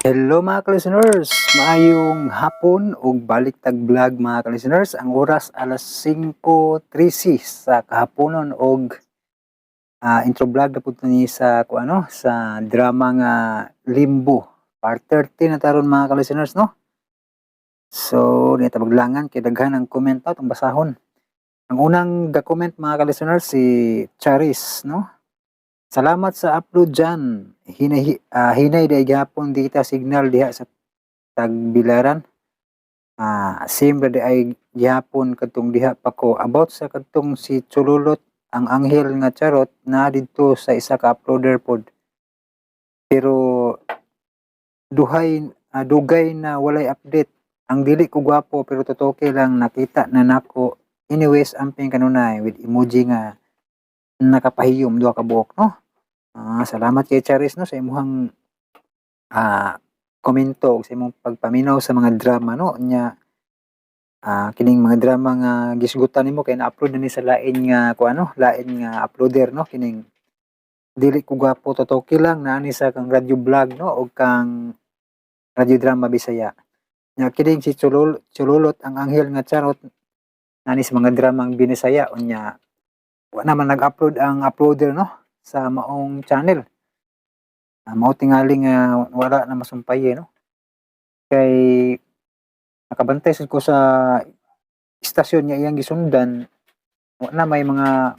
Hello mga ka-listeners! Maayong hapon ug baliktag vlog mga ka-listeners. Ang oras alas 5:13 sa kahaponon og intro vlog na pud ni sa sa drama nga Limbo. Part 30 na taron mga ka-listeners no. So, di ta maglangan kay daghan ang comment out ang basahon. Ang unang ga-comment mga ka-listeners si Charis no. Salamat sa upload dyan. Hinay day gihapon di kita signal diha sa Tagbilaran. Same ra di ay gihapon kadtong diha pa ko about sa kadtong si Chululot ang anghel nga charot na didto sa isa ka uploader pod. Pero dugay na walay update. Ang dili ko gwapo pero totoke lang nakita na nako. Anyways, amping kanunay with emoji nga nakapahiyom duha ka buok no. Salamat kay Charis no sa imong komento sa imong pagpaminaw sa mga drama no nya kining mga drama nga gisgutan nimo kay na-upload na ni sa lain nga lain nga uploader no kining dili ko gwapo totoke lang na ani sa kang radyo vlog no o kang radyo drama Bisaya. Nya kining si Chululot ang anghel nga charot nani sa mga dramang binisaya unya wa naman nag-upload ang uploader no sa maong channel. Mao tingali nga wala na masumpay no. Kay nakabantay sad ko sa istasyon niya iyang gisundan wa na may mga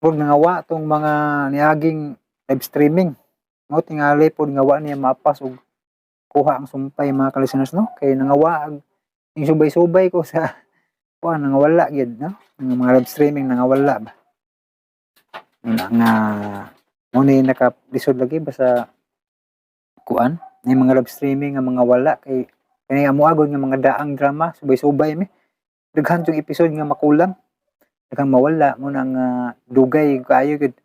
pud nangawa tong mga niaging live streaming. Mao tingali pud nga wa niya mapas og kuha ang sumpay mga ka-listeners no kay nangawa ning subay-subay ko sa nangawala gyud no mga live streaming nangawala ba nga mo ni naka-lisod lagi basta may mga live streaming nga mga wala kay kani amo agod nga mga daang drama subay-subay mi daghan tong episode nga makulang daghang mawala mo nang dugay kaayo gud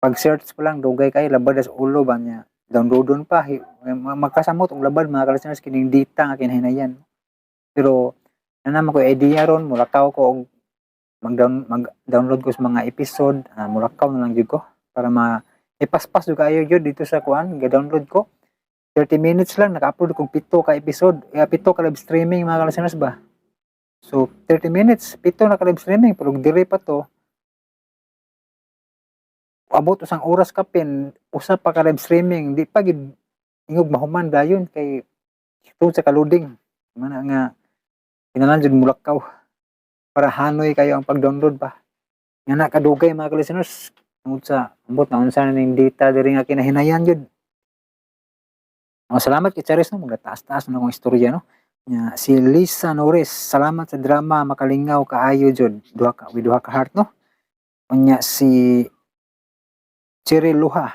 pag search pa lang dugay kay labad sa ulo ba niya downloadon pa magkasamot og labad mga ka-listeners kining data nga kinahinayan pero naman ko idea ron mulakaw ko og mag-download ko sa mga episode mulakaw na lang jud ko para ipaspas jud kayo jud dito sa ga-download ko 30 minutes lang naka-upload kog 7 ka episode 7 ka live streaming mga ka-listeners ba so 30 minutes 7 na ka live streaming pero dire pa to abot usang oras ka pin usa pa ka live streaming di pa gid ingog mahuman dayon kay tungod sa kaluding mana nga kinahanglan jud mulakaw para hanoy kayo ang pag-download ba nga na kadugay mga ka-listeners tungod sa ambot na unsa ning data diri nga kinahinayan jud. Salamat kay Charis no magtaas-taas na akong istorya no. Si Lisa Norris, salamat sa drama makalingaw kaayo jud duha ka heart no. Unya si Cheryl Luha.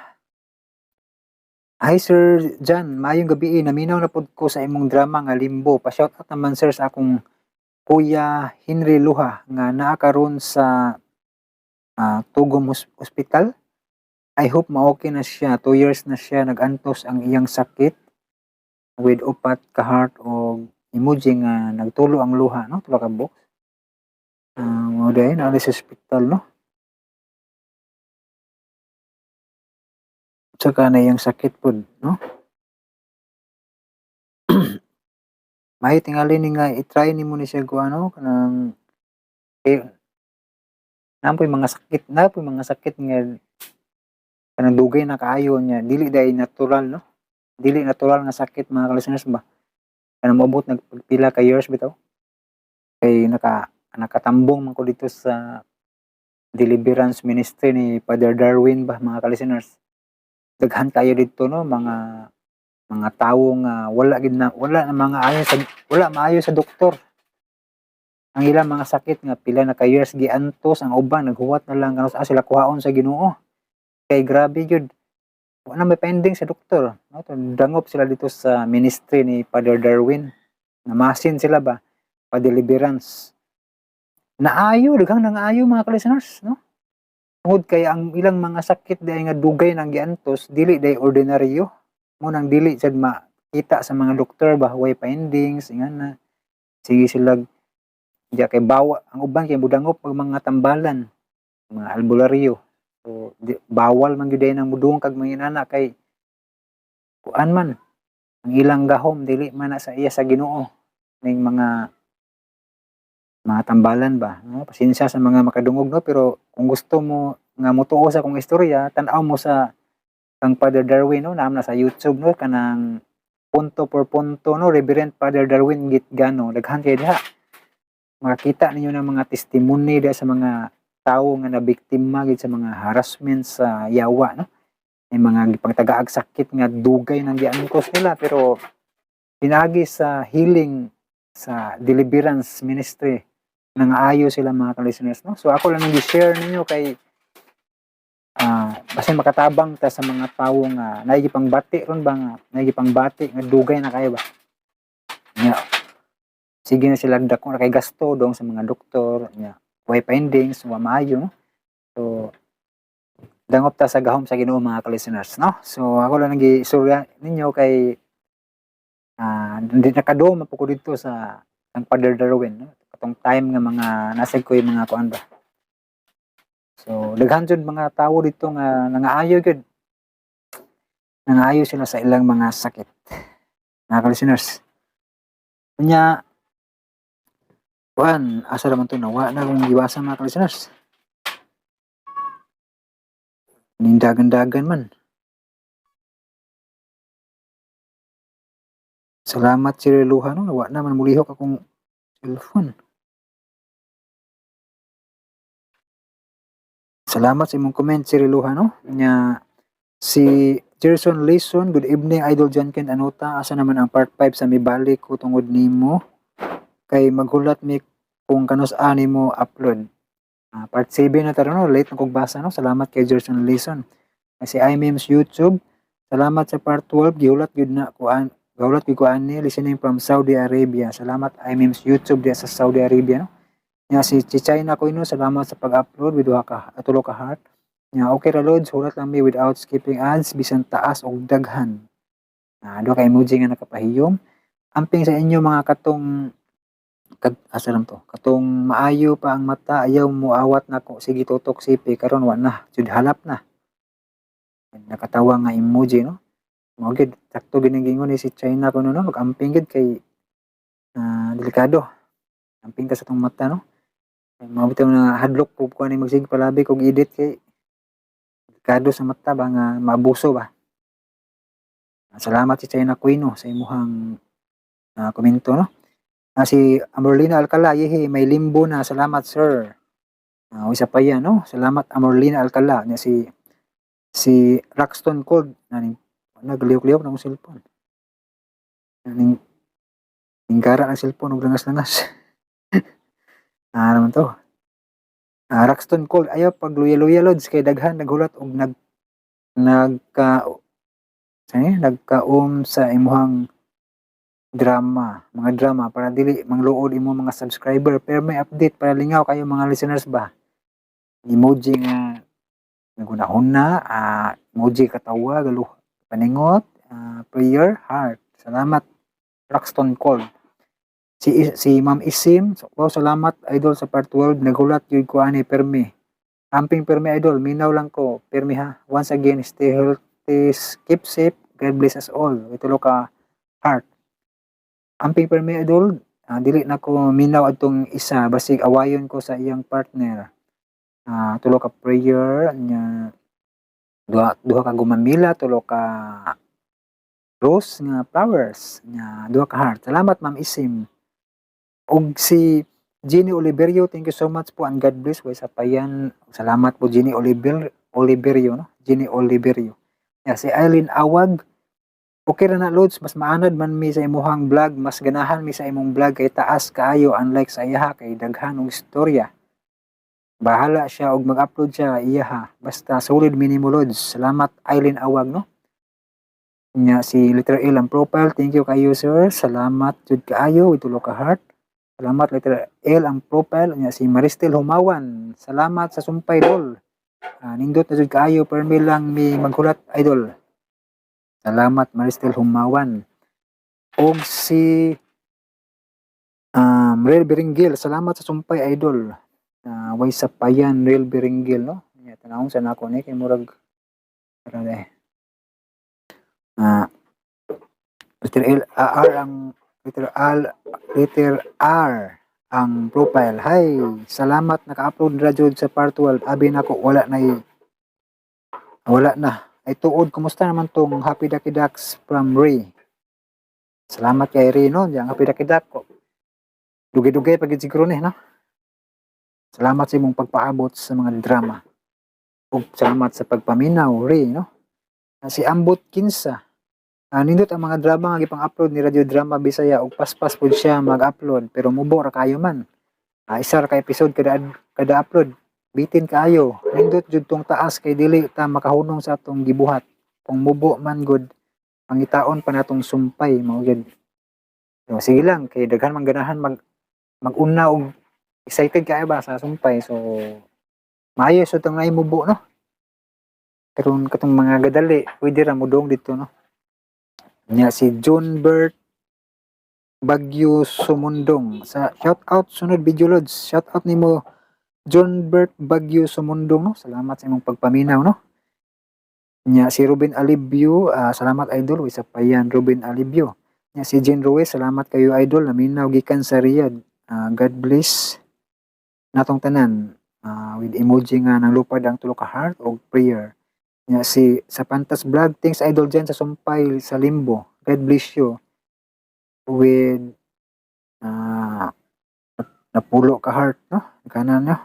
Hi Sir Jan, maayong gabi naminaw na pud ko sa imong drama nga Limbo. Pa-shout out naman sir sa akong Kuya Henry Luha nga naa karon sa Tugom Hospital. I hope ma-okay na siya. 2 years na siya nagantos ang iyang sakit with upat ka heart o emoji nga nagtulo ang luha no tulo ka box. Mo day na sa hospital no. Tsaka na iyang sakit pud no. May tingali ni nga i-try nimo ni siya kanang napoy mga sakit nga kanang dugay na kaayo niya dili day natural no. Dili natural nga sakit mga ka-listeners ba. Kanang moabot nagpila ka years bitaw. Kay nakatambong man ko dito sa Deliverance Ministry ni Father Darwin ba mga ka-listeners. Daghan kayo dito no mga tawo nga wala maayo sa doktor. Ang ilang mga sakit nga pila na ka years giantos ang uban naghuwat na lang kanus sila kuhaon sa Ginoo. Kay grabe jud wala may pending sa doktor no dangop sila dito sa ministry ni Father Darwin namasin sila ba pa deliverance naayo daghang nangaayo mga ka-listeners no tungod kay ang ilang mga sakit day nga dugay nang giantos dili day ordinaryo mo nang dili sad makita sa mga doktor ba way findings ingana sige sila diya kay bawa ang uban kay budangop pag mga tambalan mga albularyo so bawal man gyud nang mudungog kag mga inana kay kuan man ang ilang gahom dili man na sa iya sa Ginoo ning mga tambalan ba, no? Pasensya sa mga makadungog, no, pero kung gusto mo nga motuo sa akong istorya tan-aw mo sa kang Father Darwin, no, naam na sa YouTube, no, kanang punto por punto, no, Reverend Father Darwin Gitgano, daghan kay diha. Makakita ninyo ng mga testimony diha sa mga tawo nga nabiktima gid sa mga harassment sa yawa, no. May mga gipangtagaag sakit nga dugay nang giangkos nila pero pinagi sa healing sa deliverance ministry nangaayo sila mga ka-listeners, no. So ako lang nang gi-share ninyo kay basin makatabang ta sa mga tawo nga nagipangbati ron ba nga nagipangbati nga dugay na kayo ba. Nya sige na sila dako na kay gasto dong sa mga doktor nya way findings wa maayo, no. So dangop ta sa gahom sa Ginoo mga ka-listeners, no. So ako lang nag-istorya ninyo kay hindi nakaduma po ko dito sa ang Father Darwin, no. Katong time nga mga nasag ko yung mga kuan ba. So daghan jud mga tawo dito nga nangaayo gud. Nangaayo sila sa ilang mga sakit. Mga ka-listeners. Unya kuan asa ra man to nawa na kung iwasan mga ka-listeners. Ning dagan-dagan man. Salamat Sir Luha, no, nawa na man mulihok akong cellphone. Salamat sa imong comment Sir Luha, no. Nya si Jerson Leeson, good evening Idol John Ken Anota. Asa naman ang part 5 sa mibalik ko tungod nimo? Kay maghulat mi kung kanus-ani mo upload. Part 7 na taro, no, late na kog basa, no. Salamat kay Jerson Leeson. Si iMemes YouTube, salamat sa part 12 gihulat gyud na kuan gawlat gyud ko ani listening from Saudi Arabia. Salamat iMemes YouTube diya sa Saudi Arabia, no. Nya si China ko ino, salamat sa pag-upload with duha ka tulo ka heart. Nya okay ra lods, hulat lang mi without skipping ads bisan taas og daghan. Duha ka emoji nga nakapahiyom. Amping sa inyo mga katong asa lang to, katong maayo pa ang mata ayaw moawat nako sige tutok sipi karon wa na jud halap na. Nakatawa nga emoji, no. Mao gid sakto giningingon ni si China kuno, no, mag-amping gid kay delikado. Amping ka sa tong mata, no. Mao bitaw na hadlok po ko ani magsige palabi kog edit kay delikado sa mata ba nga maabuso ba. Salamat si China Quino sa imuhang komento, no. Si Amorlina Alcala, yehe, may limbo na. Salamat, sir. Isa pa yan, no. Salamat, Amorlina Alcala. Si Raxton Cold, nagliyok-liyok na akong cellphone. Ningkara ng cellphone, huwag langas-langas. Naman to. Raxton Cold, ayaw, pag luya-luya lods, kay daghan, naghulat, og nagkaum sa imuhang mga drama para dili mangluod imo mga subscriber pero may update para lingaw kayo mga listeners ba. Emoji nga nagunahuna, emoji katawa, galuh paningot, prayer, heart. Salamat Roxton Call. Si Ma'am Isim, salamat idol sa part 12 naghulat gyud ko ani permi. Amping permi idol, minaw lang ko, permi ha. Once again, stay healthy, keep safe, God bless us all. Itulo ka heart. Amping permi idol, dili na ko minaw atong isa basig awayon ko sa iyang partner. Tulo ka prayer nya duha ka gumamila, tulo ka rose nga flowers nya duha ka heart. Salamat Ma'am Isim. Og si Jenny Oliverio, thank you so much po and God bless. Way sa payan. Salamat po Jenny Oliverio, no? Jenny Oliverio. Si Eileen Awag, okay ra na loads, mas maanad man mi sa imuhang vlog, mas ganahan mi sa imong vlog kay taas kaayo unlike sa iyaha kay daghan og istorya. Bahala siya og mag-upload siya iyaha. Basta solid minimo loads. Salamat Eileen Awag, no. Nya si letter L ang profile, thank you kayo sir. Salamat jud kaayo with tulo ka heart. Salamat letter L ang profile. Nya si Maristel Humawan, salamat sa sumpay idol. Nindot na jud kaayo permi lang mi maghulat idol. Salamat Maristel Humawan. Og si Real Beringil, salamat sa sumpay idol. Way sa payan Real Beringil, no. Nya tanawon sa nako ni kay murag letter R ang profile. Hi, salamat naka-upload ra jud sa part 12. Abi nako wala na. Ay tuod, kumusta naman tong Happy Ducky Ducks from Ray? Salamat kay Ray no, yang Happy Ducky Duck ko. Dugay-dugay pag siguro ni no. Salamat sa imong pagpaabot sa mga drama. Ug salamat sa pagpaminaw, Ray no. Si Ambot Kinsa. Nindot ang mga drama nga gipang-upload ni Radio Drama Bisaya ug paspas pud siya mag-upload pero mubo ra kayo man. Isa ra ka episode kada upload. Bitin kaayo. Nindot jud tong taas kay dili ta makahunong sa atong gibuhat. Kung mubo man gud pangitaon pa natong sumpay mao gid. So, sige lang kay daghan man ganahan mag-una og excited kaayo ba sa sumpay. So maayo sa tong mubo no. Karon katong mga gadali pwede ra mudong dito no. Nya si John Bert Bagyo Sumundong sa shout out sunod video loads. Shout out nimo John Bert Bagyo Sumundong no. Salamat sa imong pagpaminaw no. Nya si Ruben Alibio, salamat idol isa pa yan Ruben Alibio. Nya si Jean Ruiz, salamat kayo idol naminaw gikan sa Riyadh. God bless natong tanan with emoji nga nang lupad ang tulo ka heart o prayer. Nya si sa Pantas Vlog, thanks idol dyan sa sumpay sa limbo. God bless you with napulo ka heart no kanan no.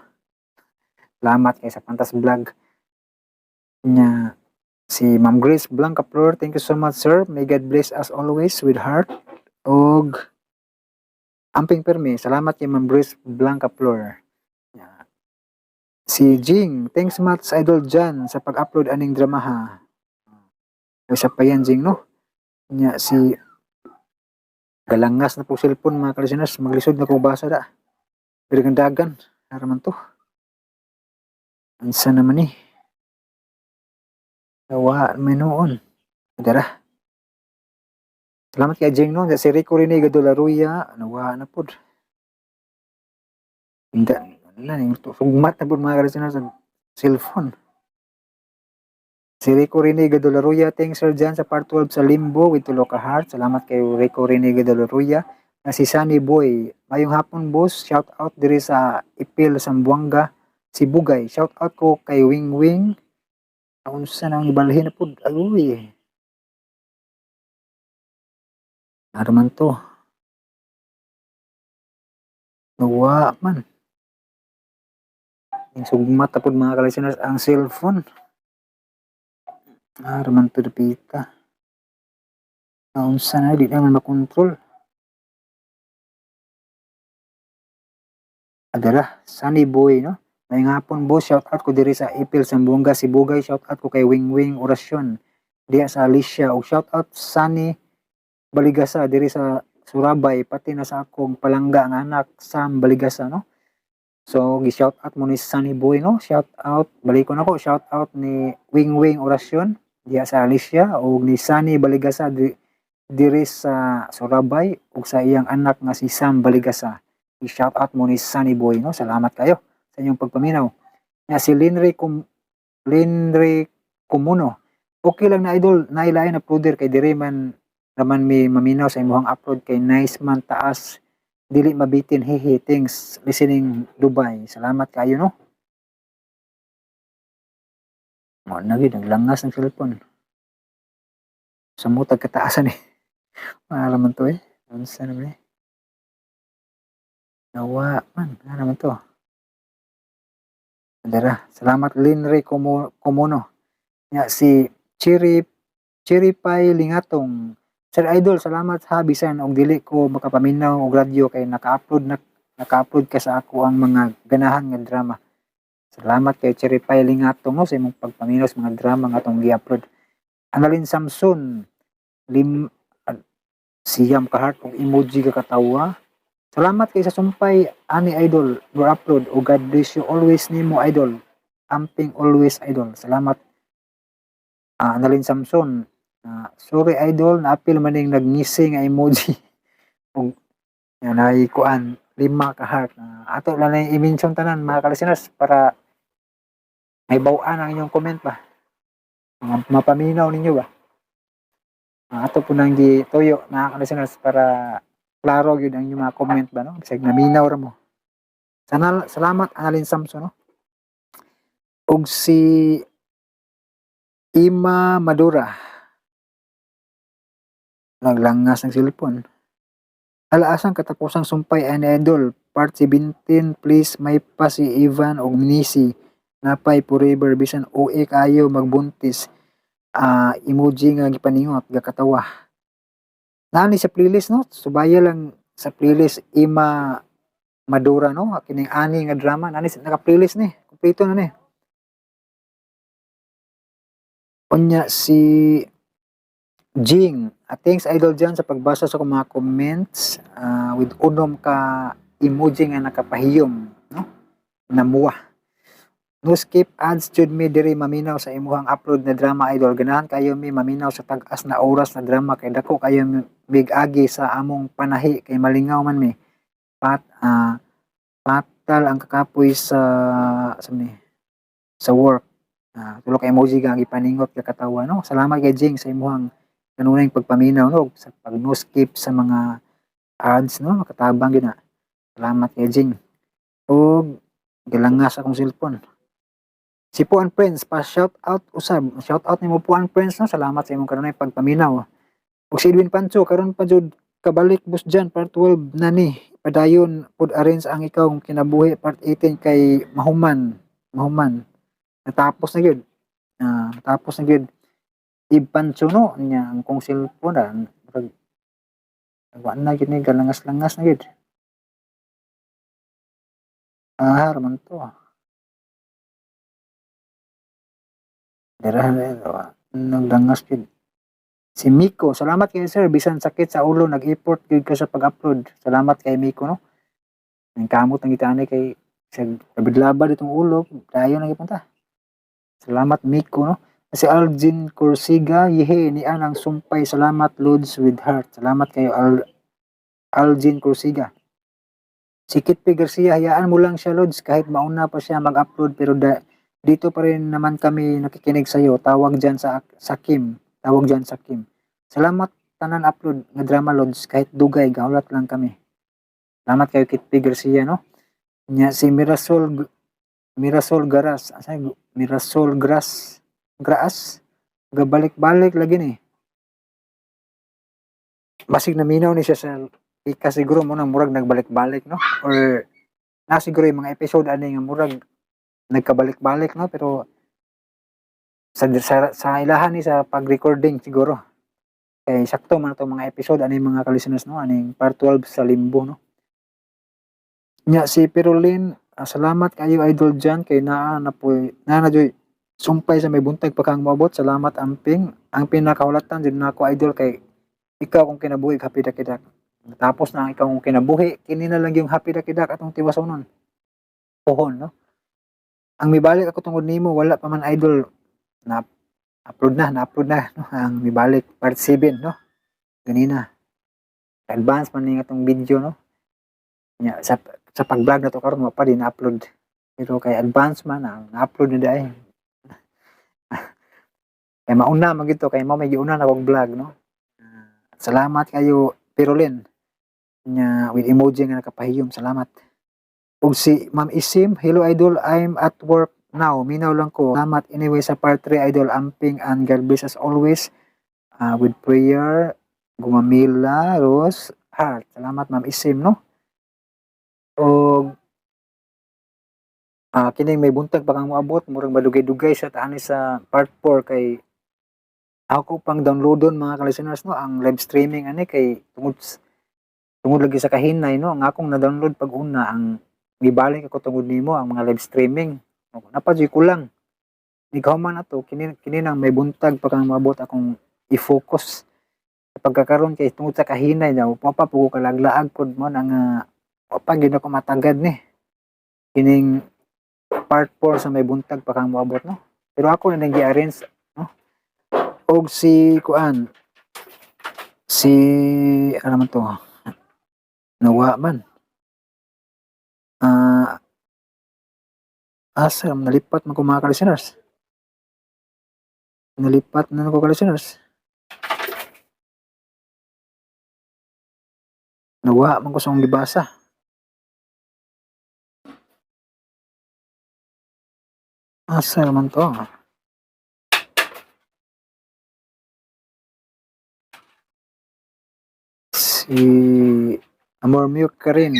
Salamat kay sa Pantas Vlog. Nya si Ma'am Grace Blanca Flor, thank you so much sir. May God bless us always with heart og amping permi. Salamat kay Ma'am Grace Blanca Flor. Nya si Jing, thanks much idol Jan sa pag-upload aning dramaha. Isa pa yan Jing no. Nya si galangas na po cellphone mga kalisiners, maglisod na po basa da. Pero dagan, haraman to. Ansa naman ni? Nawa may noon. Dara. Salamat kay Jing no. Si Rico Rene Gadolaruya, nawa na po. Hindi, na sugmat na po mga kalisiners sa cellphone. Si Rico Rene Gadolaruya, thanks sir dyan sa part 12 sa Limbo with Tulo ka Heart. Salamat kay Rico Rene Gadolaruya. Na si Sunny Boy, mayong hapon boss, shout out diri sa Ipil Sambuanga, si Bugay, shout out ko kay Wing Wing. Unsa nang ibalhin na pud agoy. Araman to. Nawa man. Yung sugmat na pud mga kalisiners ang cellphone. Araman to dapita. Unsa na di naman makontrol. Adara, Sunny Boy, no? May hapon boss, shout out ko diri sa Ipil Sambuanga, si Bugay, shout out ko kay Wing Wing Orasyon. Diya sa Alicia, o shout out Sunny Baligasa diri sa Surabay, pati na sa akong palangga nga anak Sam Baligasa, no? So, gi-shout out mo ni Sunny Boy, no? Shout out, balik ko na ko, shout out ni Wing Wing Orasyon, diya sa Alicia, o ni Sunny Baligasa diri sa Surabay, o sa iyang anak nga si Sam Baligasa. I-shout out mo ni Sunny Boy, no? Salamat kayo sa inyong pagpaminaw. Nga si Linry Kumuno. Okay lang na idol, nailain uploader kay dire man naman may maminaw sa imong upload kay nice man taas dili mabitin hehe. Thanks listening Dubai. Salamat kayo no. Mo na gid naglangas ng cellphone. Samutag kataasan eh. Maalaman to eh. Unsa naman eh. Nawa man, ano naman to? Dara, salamat Linry Kumuno. Nya si Cherry Pie Lingatong. Sir Idol, salamat ha bisan og dili ko makapaminaw og radyo kay naka-upload ka sa ako ang mga ganahan nga drama. Salamat kay Cherry Pie Lingatong no, sa imong pagpaminaw sa mga drama nga atong gi-upload. Annalyn Samson, siyam ka heart og emoji ka katawa. Salamat kay sa sumpay ani idol go upload o God bless you always nimo idol. Amping always idol. Salamat. Annalyn Samson. Sorry idol, naapil man ning nagngising nga emoji. Og yan ay kuan 5 ka heart. Ato lang na i-mention tanan mga kalisteners para may baw-an ang inyong comment ba. Mapaminaw ninyo ba. Ato po nang gituyo mga ka-listeners para klaro gyud ang inyong mga comment ba no, bisag naminaw ra mo. Salamat Annalyn Samson 'no, ug si Ima Madura naglangas ng cellphone. Alaasang katapusang sumpay ani idol, part 17 please may pa si Ivan ug Nisi napay forever bisan OA kayo magbuntis. Emoji nga gipaningot gakatawa. Naa ni sa playlist 'no, subaya lang sa playlist Ima Madura 'no, kining ani nga drama naa ni naka-playlist ni, kumpleto na ni. Unya si Jing, thanks idol diyan sa pagbasa sa akong mga comments, with unom ka emoji nga nakapahiyom 'no, namuwah. No skip ads jud mi diri maminaw sa imuhang upload na drama idol. Ganahan kayo mi maminaw sa tag-as na oras na drama kay dako kayo mig-agi sa among panahi kay malingaw man mi. Patal ang kakapoy sa ni, sa work. Tulo ka emoji nga gipaningot kakatawa 'no. Salamat kay Jing sa imuhang kanunayng pagpaminaw 'no, sa pag no skip sa mga ads 'no, makatabang gyud na. Salamat kay Jing. Ug gilangas akong cellphone. Si Puan Prince pa-shoutout usab. Shoutout nimo Puan Prince 'no, salamat sa imong kanunayng pagpaminaw. Ug si Edwin Pancho karon pa jud kabalik bus diyan part 12 na ni. Padayon pud arrange ang ikaw kinabuhi part 18 kay mahuman. Natapos na gyud. Natapos na gyud. Ib Pancho no nya ang kong cellphone murag wa na gyud ni galangas-langas na gyud. Raman to. Dira naglangas gyud. Si Miko, salamat kay sir bisan sakit sa ulo nag-effort gyud ka sa pag-upload. Salamat kay Miko no. Ang kamot ang gitani kay labad itong ulo, dayon na gipunta. Salamat Miko no. Si Algin Corsiga, yehe ni anang sumpay. Salamat Lods with heart. Salamat kayo Algin Corsiga. Si Kitpi Garcia, hayaan mo lang siya Lods kahit mauna pa siya mag-upload pero dito pa rin naman kami nakikinig sa iyo. Tawag diyan sa Kim. Tawag diyan sa Kim. Salamat tanan upload nga drama Lods kahit dugay gawlat lang kami. Salamat kayo Kitpi Garcia no. Nya si Mirasol Garas, Mirasol Graas, gabalik-balik lagi ni. Basig naminaw ni siya sa siguro mo nang murag nagbalik-balik no, or siguro yung mga episode ani nga murag nagkabalik-balik no, pero sa ilahan ni sa pag-recording siguro. Kay sakto man itong mga episode ani mga ka-listeners no, aning part 12 sa Limbo no. Nya si Pirulin, salamat kayo idol diyan kay na joy sumpay sa may buntag pa kang moabot. Salamat amping. Ang pinakaulatan din nako idol kay ikaw kung kinabuhi happy dakidak. Tapos na ang ikaw kung kinabuhi kini na lang yung happy dakidak atong tiwasonon. Pohon no. Ang mibalik ako tungod nimo wala pa man idol na upload na no, ang mibalik part 7 no. Ganina. Advance man ning atong video no. Nya sa pag-vlog na to karon wa pa din upload. Pero kay advance man ang upload na dai. Kay mauna man gito kay mao may giuna na kog vlog no. Salamat kayo Pirulin. Nya with emoji nga nakapahiyom. Salamat. Ug si Ma'am Isim, hello idol, I'm at work now. Minaw lang ko. Salamat anyway sa part 3 idol, amping and God bless as always. With prayer, Gumamila, Rose, Heart. Salamat Ma'am Isim no. Og kining may buntag pa kang moabot, murag madugay-dugay sa taani sa part 4 kay ako pang downloadon mga ka-listeners no, ang live streaming ani kay tungod lagi sa kahinay no, ang akong na-download pag una ang gibalik ako tungod nimo ang mga live streaming. Napadyoy ko lang. Ikaw man ato kini nang may buntag pa kang moabot akong i-focus sa pagkakaroon kay tungod sa kahinay daw pa ko kalaglaag pod mo nang pa gyud ako matagad ni. Kining part 4 sa may buntag pa kang moabot no. Pero ako na nang gi-arrange no. Og si kuan ano man to nawa man nalipat man ko mga ka-listeners. Nalipat na ko ka-listeners. Nawa man ko sa akong gibasa. Asa naman 'to? Si Amor Mute ka rin,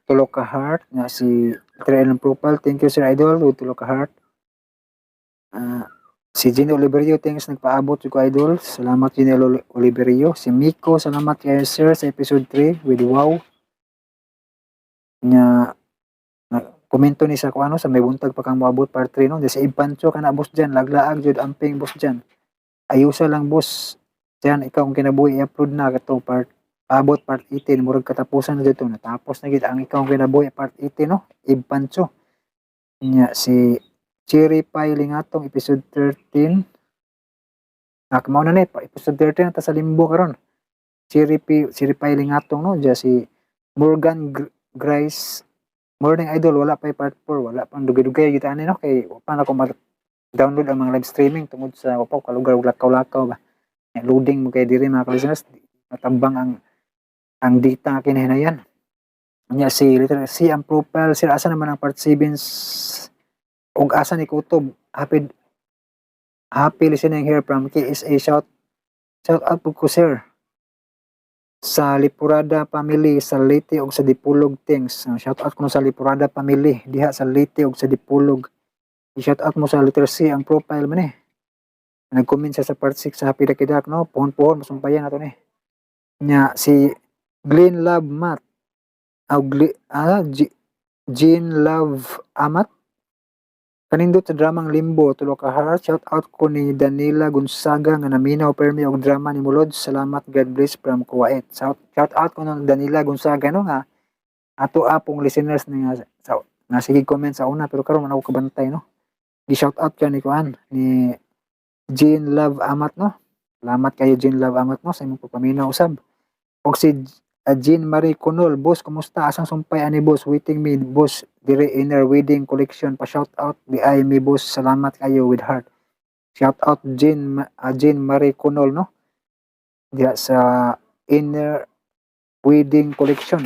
tulo ka heart nga si Trial ng Profile. Thank you Sir Idol with tulo ka heart. Si Gino Oliverio, thanks nagpaabot ko Idol. Salamat Gino Oliverio. Si Miko, salamat kayo sir sa episode 3 with wow. Nya komento ni sa kung ano sa may buntag pa kang moabot part 3 no. Si Ipancho ka na boss dyan, laglaag jud amping boss dyan. Ayusa lang boss. Diyan ikaw kung kinabuhi i-upload na katong part abot part 18 murag katapusan na dito natapos na gid ang ikaw kinabuhi part 18 no. Ipancho. Nya si Cherry Pie Lingatong episode 13. Mao na ni episode 13 na ta sa limbo karon. Cherry Pie Lingatong no, diya si Morgan Grace Morning Idol wala pa part 4, wala pang dugay-dugay gid ani no kay wa pa na ko mag-download ang mga live streaming tungod sa wa pa kalugar ug lakaw-lakaw ba. Loading mo kay diri mga listeners, matambang ang data nga kinahinayan. Nya si letter C ang profile sir asa naman ang part 7 ug asa ni kutob happy listening here from KSA shout out po ko sir sa Lipurada family sa Leyte ug sa Dipulog things. Shout out ko sa Lipurada family diha sa Leyte ug sa Dipulog. I-shout out mo sa letter C ang profile man nag-comment siya sa part 6 sa Happy Dakidak no pohon-pohon masumpayan nato ni nya si Glenn Love Matt Jean Love Amat kanindot sa dramang Limbo tulo ka heart. Shout out ko ni Danila Gonzaga nga naminaw permi og drama ni Mulod. Salamat, God bless from Kuwait. Shout out ko ng Danila Gonzaga no nga ato apong listeners nga nga sige comment sa una pero karon man ako kabantay no. Gi-shout out ka ni kuan ni Jean Love Amat no. Salamat kayo Jean Love Amat no sa imong pagpaminaw usab. Og si Jean Marie Conol, boss, kumusta? Asang sumpay ani boss? Waiting me, boss. Dire inner wedding collection. Pa shout out di ay mi boss. Salamat kayo with heart. Shout out Jean Marie Conol no. Diya sa inner wedding collection.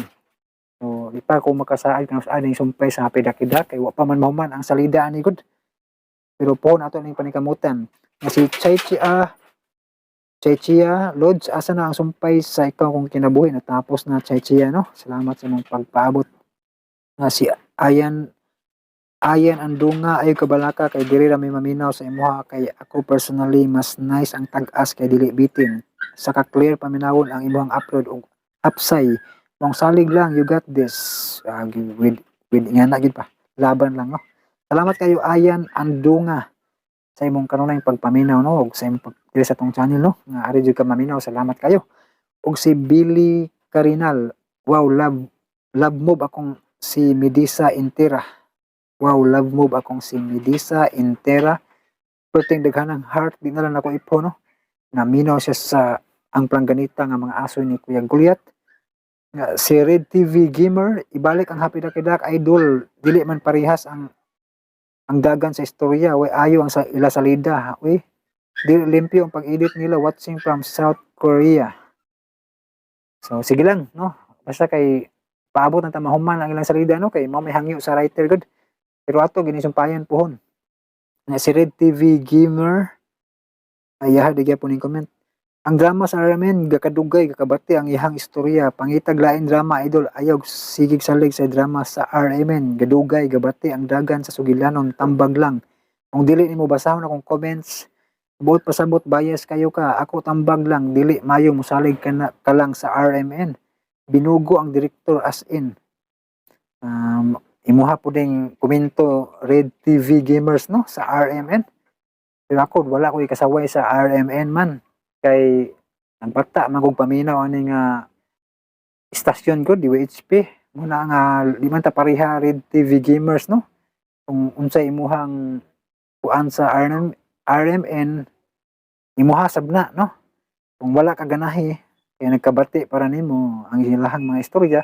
So, di pa ko makasaad kung saan yung sumpay sa Hapidakidak. Kaya wa pa man mahuman ang salida ani good. Pero po nato ning panikamutan. Nga si Chaichia, Lods, asa na ang sumpay sa ikaw kung kinabuhi natapos na Chaichia no. Salamat sa mong pagpaabot. Nga si Ayan Andunga ay kabalaka kay diri ra may maminaw sa imuha kay ako personally mas nice ang tag-as kay dili bitin. Saka clear paminawon ang imuhang upload og upsay. Mong salig lang you got this. With nga na gid pa. Laban lang no. Salamat kayo Ayan Andunga sa imong kanunay pagpaminaw no og sa imong diri sa tong channel no nga ari jud ka maminaw. Salamat kayo. Og si Billy Carinal, wow, love move akong si Medisa Intera. Wow, love move akong si Medisa Intera. Perting daghanang heart di na lang ako ipo no. Naminaw siya sa ang plangganita nga mga aso ni Kuya Guliat. Nga si Red TV Gamer, ibalik ang Happy Dakidak Idol. Dili man parehas ang dagan sa istorya, way ayo ang sa ila salida, uy. Dili limpyo ang pag-edit nila watching from South Korea. So sige lang, no. Basta kay paabot ng tamahuman ang ilang salida no kay mao may hangyo sa writer good. Pero ato ginisumpayan pohon. Na si Red TV Gamer ayaha di gyapon ning comment. Ang drama sa ramen gakadugay gakabati ang ihang istorya. Pangitag lain drama idol ayaw sigig salig sa drama sa RMN gadugay gabati ang dagan sa sugilanon tambag lang. Kung dili nimo basahon akong comments buot pasabot bias kayo ka ako tambag lang dili mayo mosalig ka lang sa RMN. Binugo ang direktor as in. Imuha po ding komento Red TV Gamers no sa RMN. Pero ako wala ko ikasaway sa RMN man kay ang bata magog paminaw ani nga istasyon ko DWHP muna nga di man ta pareha Red TV Gamers no kung unsay imuhang kuan sa RMN imuha sabna no kung wala ka ganahi kaya nagkabati para nimo ang ilahang mga istorya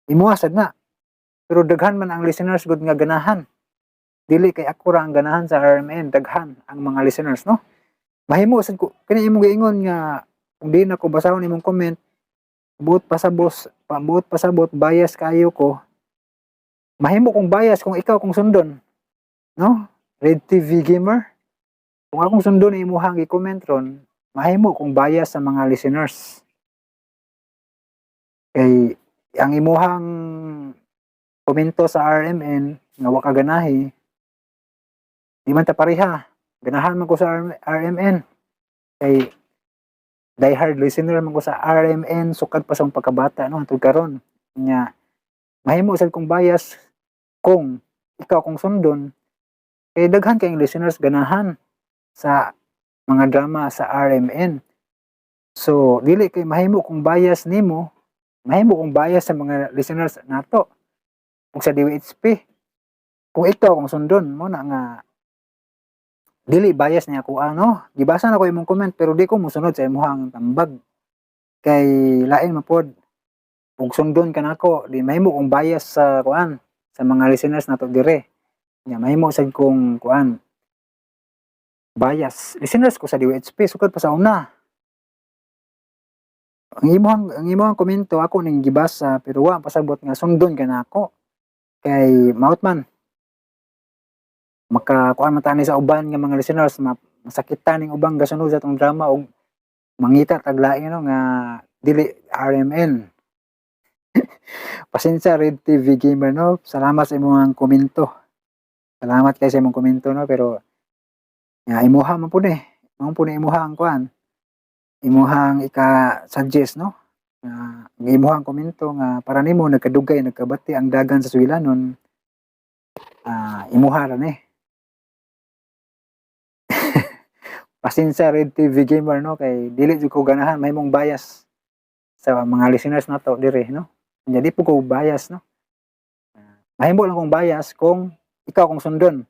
imuha sabna pero daghan man ang listeners gud nga ganahan dili kay ako ra ang ganahan sa RMN daghan ang mga listeners no mahimo sad ko kani imong giingon nga kung di na ko basahon imong comment buot pasabot bias kayo ko. Mahimo kong bias kung ikaw kung sundon, no? Red TV Gamer. Kung akong sundon imuhang i-comment ron, mahimo kong bias sa mga listeners. Kay ang imuhang komento sa RMN nga wa ka ganahi, di man ta pareha. Ganahan man ko sa RMN. Kay diehard listener man ko sa RMN sukad pa sa akong pagkabata no hangtod karon. Nya mahimo sad kong bias kung ikaw kung sundon kay daghan kayong listeners ganahan sa mga drama sa RMN. So dili kay mahimo kong bias nimo, mahimo kong bias sa mga listeners nato ug sa DWHP. Kung ikaw kung sundon mo na nga dili bias niya ako ano, gibasa na ko imong comment pero di ko mosunod sa imong tambag. Kay lain man pod ug sundon ka nako, di mahimo kong bias sa kuan sa mga listeners nato dire. Nya mahimo sad kong kuan bias listeners ko sa DWHP sukad pa sa una. Ang imong komento ako ning gibasa pero wa pasabot nga sundon ka nako. Kay maot man makakuan man tani sa uban nga mga listeners masakitan ning ubang gasunod sa atong drama og mangita taglain no nga dili RMN. Pasensya Red TV Gamer no. Salamat sa imong komento. Salamat kay sa imong komento no pero ya imuha man pud mao pud imuhang kuan. Imuhang ika-suggest no. Imuhang komento nga para nimo nagkadugay nagkabati ang dagan sa suwilanon. Imuha ra ni. Pasensya Red TV Gamer no kay dili jud ko ganahan mahimong bias sa mga listeners nato dire no. Jadi po ko bias no. Mahimo lang kong bias kung ikaw kung sundon.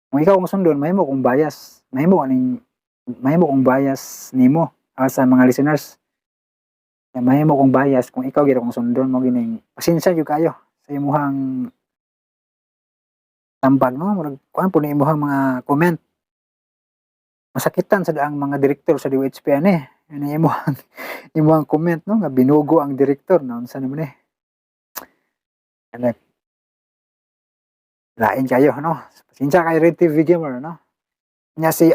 Kung ikaw kung sundon mahimo kong bias. Mahimo kong bias nimo sa mga listeners. Mahimo kong bias kung ikaw gyud kung sundon mo gining. Pasensya jud kayo sa imong tambag no. Murag kuan po ni imong mga comment. Masakitan sad ang mga direktor sa DWHP ani. Ani imong comment no nga binugo ang direktor na unsa naman lain kayo no. Pasensya kay Red TV Gamer no. Nya si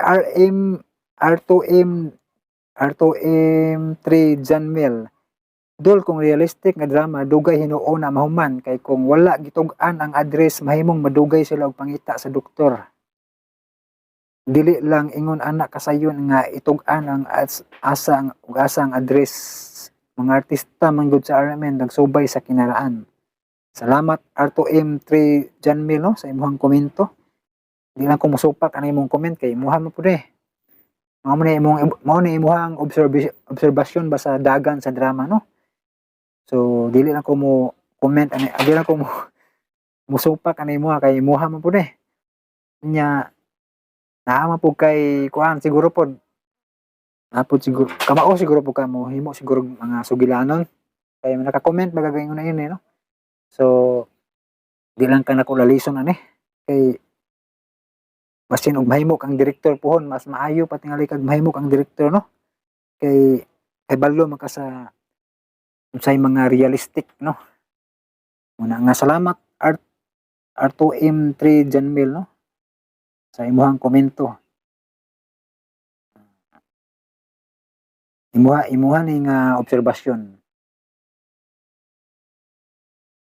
R2M3 Janmel. Dol kung realistic nga drama dugay hinuon na mahuman kay kung wala gitug-an ang address mahimong madugay sila og pangita sa doktor. Dili lang ingon anak kasayon nga itug-an ang asang address. Mga artista man gud sa RMN nagsubay sa kinaraan. Salamat R2M3 Janmel no sa imong komento. Di lang ko musupak ang imong comment kay imuha mo pud mao ni imong obserbasyon ba sa dagan sa drama no. So dili lang ko mo comment ani dili lang ko mo musupak ani imuha kay imuha mo pud nya naama po kay kuan siguro pod napod siguro kamao siguro po ka mo himo siguro mga sugilanon kay naka-comment bagay ingon na yun no. So di lang ka nako lalison ani kay basin og mahimok ang direktor pohon mas maayo pa tingali kag mahimok ang direktor no kay balo man ka sa unsay mga realistic no. Muna nga salamat R2M3 Janmel no sa imong komento. Imuha ni nga obserbasyon.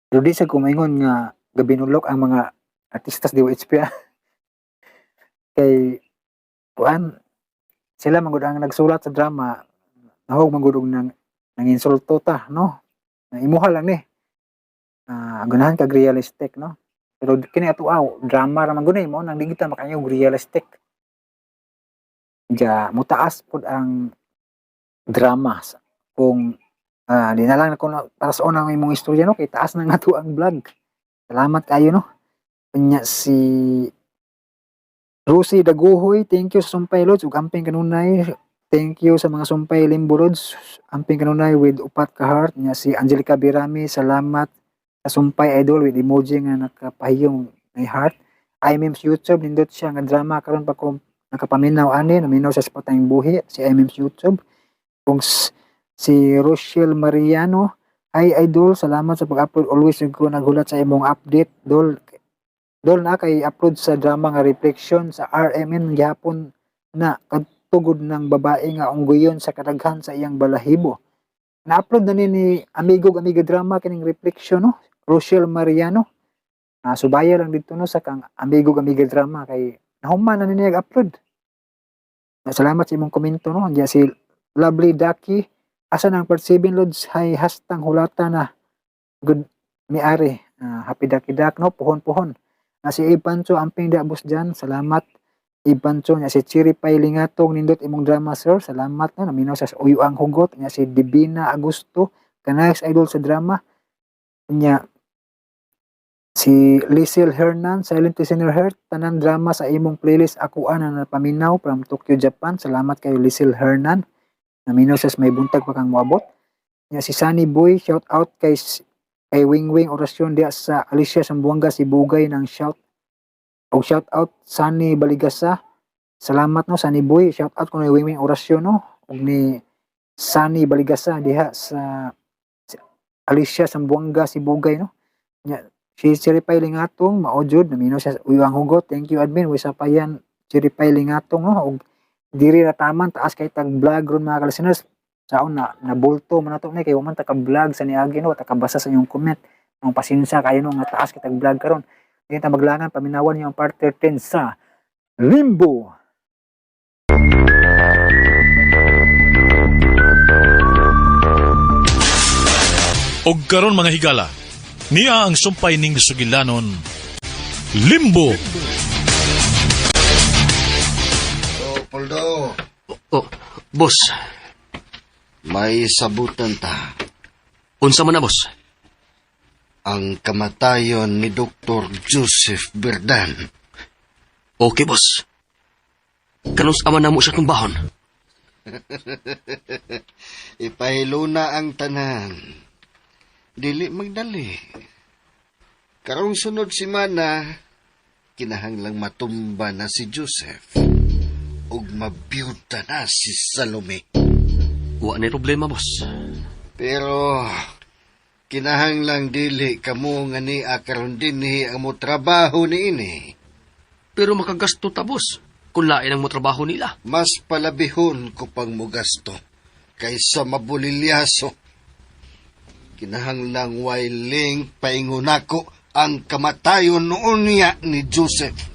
Pero di sa kumaingon nga gabinulok ang mga artistas DWHP kay kuan sila man gud ang nagsulat sa drama nahog man gud og nanginsulto ta no. Imuha lang ni. Ganahan kag realistic no. Pero kini ato drama ra man gud mo nang digita makayo realistic. Ja mutaas pud ang drama kung di na lang ako para sa unang imong istorya no kay taas na nga to ang vlog. Salamat kayo no. Kanya si Rosie Daguhoy, thank you sa sumpay lods ug amping kanunay. Thank you sa mga sumpay limbo lods. Amping kanunay with upat ka heart. Nya si Angelica Birami, salamat sa sumpay idol with emoji nga nakapahiyong may heart. IMM's YouTube nindot siya nga drama karon pa ko nakapaminaw ani naminaw sa patayng buhi si IMM's YouTube. Kung Si Rochelle Mariano, ay idol, salamat sa pag-upload. Always ko naghulat sa imong update, dol. Dol na kay upload sa drama nga reflection sa RMN gyapon na kadtugod ng babae nga unggoyon sa kadaghan sa iyang balahibo. Na-upload na ni amigo amiga drama kining reflection no. Rochelle Mariano. Subaya lang dito no sa kang amigo amiga drama kay nahuman na niya upload. Salamat sa imong komento no. Diya si Lovely Ducky, asa nang part 7 loads hay hastang hulata na good miari. Happy Ducky Duck no, puhon-puhon. Si Ipancho amping dabos dyan, salamat. Ipancho niya si Chiri Pay Lingatong nindot imong drama sir, salamat no, naminaw sa uyo ang hugot niya si Divina Agusto, kanais idol sa drama. Niya si Liesel Hernan, Silent Listener Heart, tanan drama sa imong playlist akuan na napaminaw from Tokyo, Japan. Salamat kayo Liesel Hernan. Naminaw sa may buntag pa kang moabot. Niya si Sunny Boy, shout out kay Wing Wing orasyon dia sa Alicia Sambuanga si Bugay ng shout out Sunny Baligasa. Salamat no Sunny Boy, shout out ko ni Wing Wing orasyon no ug ni Sunny Baligasa diha sa Alicia Sambuanga si Bugay no. Nya si Chiripay Lingatong maojud naminaw siya uyang hugot. Thank you admin we sapayan Chiripay Lingatong no ug diri ra taman taas kay tag vlog ron mga listeners. Saon na nabulto man nato ni kay man ta ka vlog sa niagi no ta kabasa sa inyong comment. Ang pasensya kayo no nga taas kitag vlog karon. Dili ta maglangan paminawan niyo ang part 13 sa Limbo. Og karon mga higala, niya ang sumpay ning sugilanon Limbo. Poldo, Oh, boss. may sabutan ta. Unsa man na, boss? Ang kamatayon ni Dr. Joseph Berdan. Okay, boss. Kanus ama na mo siya kong bahon. Ipahilo na ang tanan. Dili magdali. Karong sunod si Mana, kinahanglang matumba na si Joseph. Ug mabiyuta na si Salome. Wa na problema, boss. Pero kinahanglang dili kamo nga ni akaron dinhi ang mo trabaho niini. Pero makagasto ta, boss. Kung lain ang mo trabaho nila. Mas palabihon ko pang mo gasto kaysa mabulilyaso. Kinahanglang wailing paingunako ang kamatayon noon niya ni Joseph.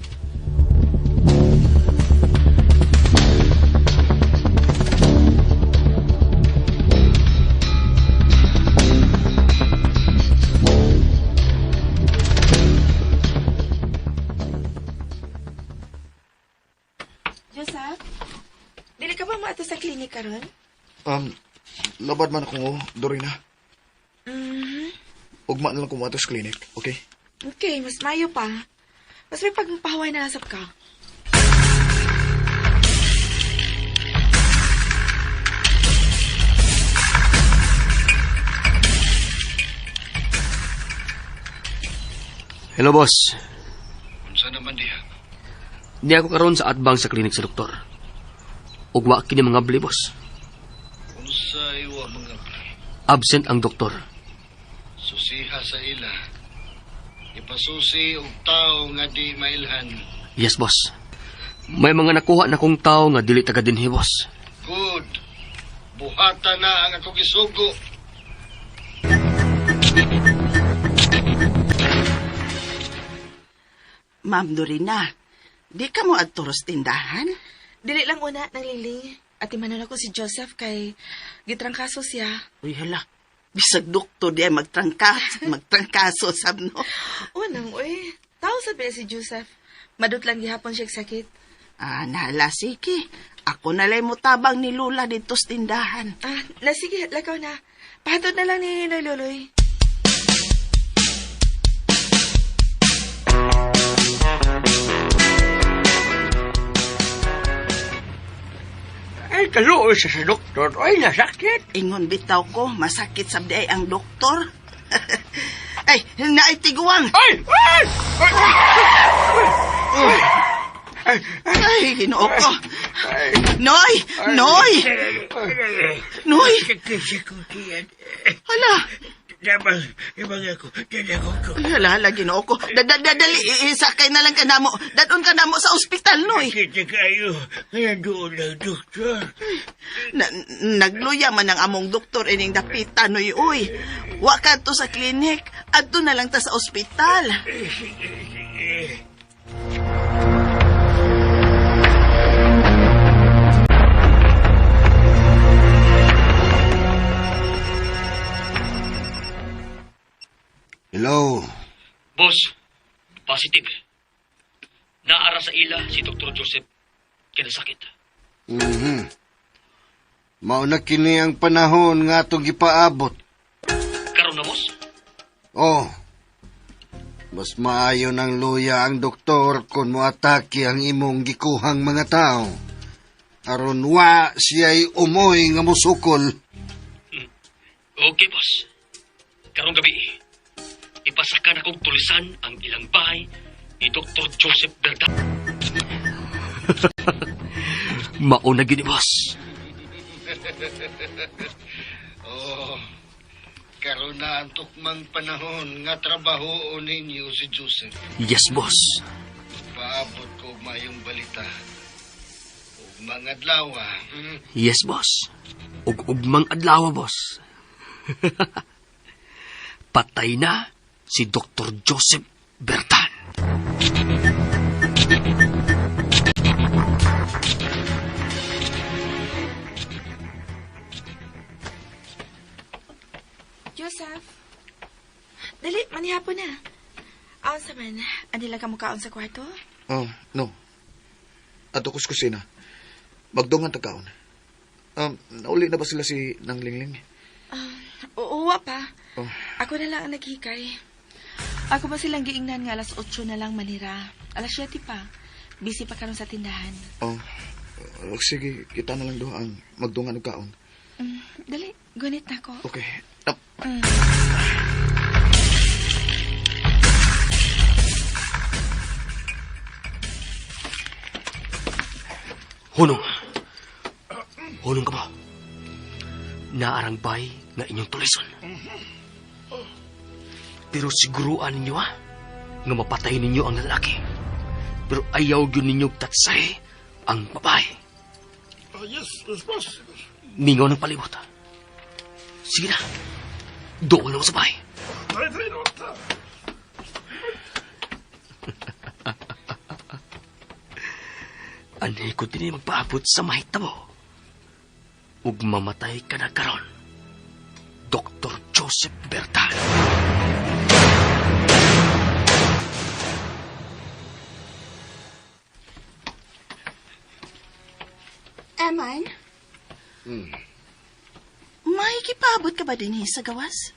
Joseph, dili ka ba maato sa klinik karon? Labad man ako, Dorina. Ugma na lang ko sa klinik, okay? Okay, mas mayo pa. Mas may pagpahuway na nasap ka. Hello, boss. Unsa naman diha? Di ako karon sa atbang sa klinik sa doktor. Ug wa kini mga bli, boss. Unsa iwa mga Absent ang doktor. susiha sa ila? Ipasusi og tao nga di mailhan. Yes, boss. May mga nakuha na kong tao nga dili taga dinhi, boss. Good. Buhata na ang akong isugo. Ma'am Dorina, di ka mo adtoros tindahan? Dili lang una nang liling. At imanon ako si Joseph kay gitrangkaso siya. Uy, hala. Bisag doktor di ay magtrangkaso, sab no? Unang, uy. Tao sabi si Joseph. Madut lang gihapon siya sakit. Nahala, sige. Ako nalay mo tabang ni Lula dito sa tindahan. Sige, lakaw na. Pahatod na lang ni Noy Luloy. Ay, kaluoy sa doktor. Ay, nasakit. Ingon bitaw ko, masakit sabdi ay ang doktor. Ay, naitiguan. Ay! Ay! Ay! Ay, ginoo ko. Noy! Noy! Noy! Hala! Ibang ako, ko. Hala, ginoo ko. Dali, isakay na lang ka na mo. Dadon ka na mo sa ospital, Noy. Kita kayo, kaya doon lang, doktor. Nagluya man ang among doktor ining dapita, Noy, uy. Wa ka to sa klinik. Adto na lang ta sa ospital. Sige. Hello. Boss, positive. Naara sa ila si Dr. Joseph kinasakit. Mao na kini ang panahon nga atong gipaabot. Karon na, boss? Oh. Mas maayo ng luya ang doktor kung moatake ang imong gikuhang mga tao. Aron wa siya'y umoy nga musukol. Okay, boss. Karong gabi, ipasakan akong tulisan ang ilang bahay ni Dr. Joseph Berdan. Mauna gini, boss. Oh, karon na ang tukmang panahon nga trabaho ninyo si Joseph. Yes, boss. Paabot ko mayong balita. Ug mga adlawa. Yes, boss. Ug-ugmang adlaw, boss. Patay na si Dr. Joseph Bertan. Joseph. Dali, manihapon na. Aon sa man, andi lang ka mukaon sa kwarto? Oh, no. Ato ko sa kusina. Magdungan tagkaon. Nauli na ba sila si Nang Lingling? Uwa pa. Oh. Ako na lang ang naghikay. Ako ba silang giingnan nga alas 8 na lang manira. Alas 7 pa. Busy pa karon sa tindahan. Oh, sige, kita na lang doon ang magdungan og kaon. Dali, gunit na ko. Okay. Hunong. Hunong ka ba? Naarang bay nga inyong tulison. Pero siguruan ninyo nga mapatay ninyo ang lalaki. Pero ayaw yun ninyo tatsay ang babae. Yes, boss. Mingaw ng palibot. Sige na. Doon lang sa bahay. Ani ko din magpaabot sa mahitabo. Ug mamatay ka na karon. Dr. Joseph Bertan. Eman? May kipabot ka ba din sa gawas?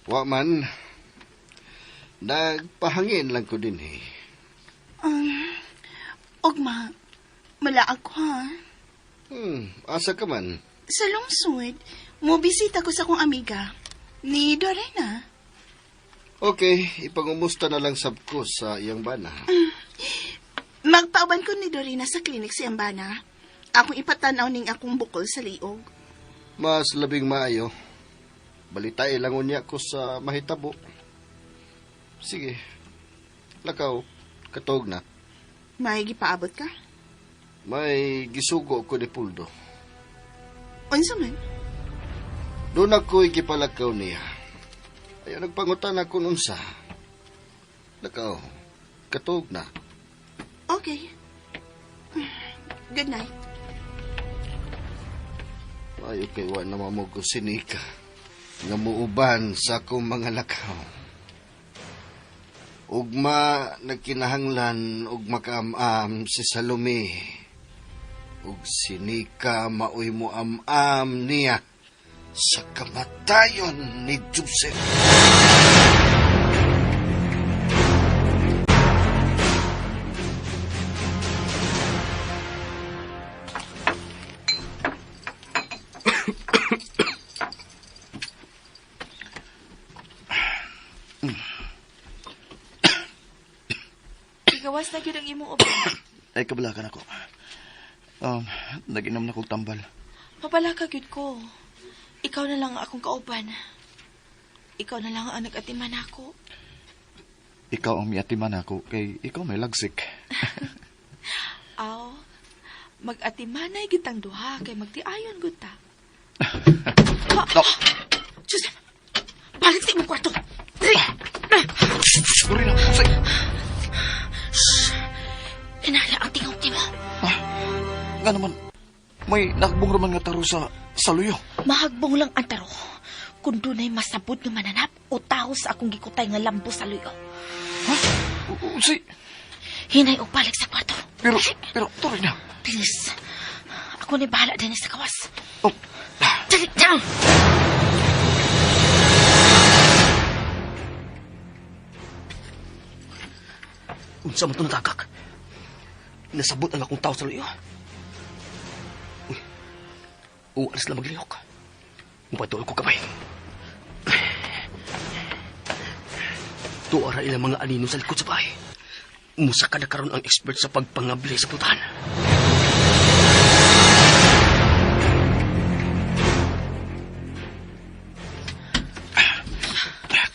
Wa man. Nagpahangin lang ko din eh. Ugma, malaag ko ha. Asa ka man? Sa lungsod, mubisita ko sa kong amiga, ni Dorena. Okay, ipangumusta na lang sab ko sa iyang bana. Magpauban ko ni Dorena sa klinik si Ambana. Akong ipatanaw ning akong bukol sa liog. Mas labing maayo. Balitay lang unya ko sa mahitabo. Sige. Lakaw, katog na. May gipaabot ka? May gisugo ko ni Puldo. Unsa man? Doon ako ikipalakaw niya. Ayaw nagpangutan ako nunsa. Lakaw, katog na. Okay. Good night. Ayaw kay wa na mamugo sinika. Nga muuban sa akong mga lakaw. Ugma nagkinahanglan ug makaam-am si Salome. Ug sinika maoy mo am-am niya sa kamatayon ni Joseph. Gawas na gyud ang imong uban. Ay, kabalakan ako. Nag-inom na kong tambal. Mabala ka, gyud ko. Ikaw na lang ang akong kauban. Ikaw na lang ang nag-atiman ako. Ikaw ang miatiman ako, kay ikaw may lagsik. Aw, mag-atimanay gitang duha, kay magtiayon gud ta. No. Joseph, balik sa imong kwarto. Sorry na, usay. Inala ang tingog mo. Nga naman, may nakbong raman nga taro sa luyo. Mahagbong lang ang taro. Kung dunay masabot nga mananap o tao sa akong gikutay nga lambo sa luyo. Ha? Usay. Hinay o balik sa kwarto. Pero, tuloy na. Please. Ako na bahala din sa kawas. Oh. Dali na! Unsa man ito natagak? Nasabot ang akong tao sa luyo. Uy, alas lang maglihok. Mupatuloy ko kamay. Tuara ilang mga anino sa likod sa bahay. Musa ka na karon ang expert sa pagpangabli sa putahan.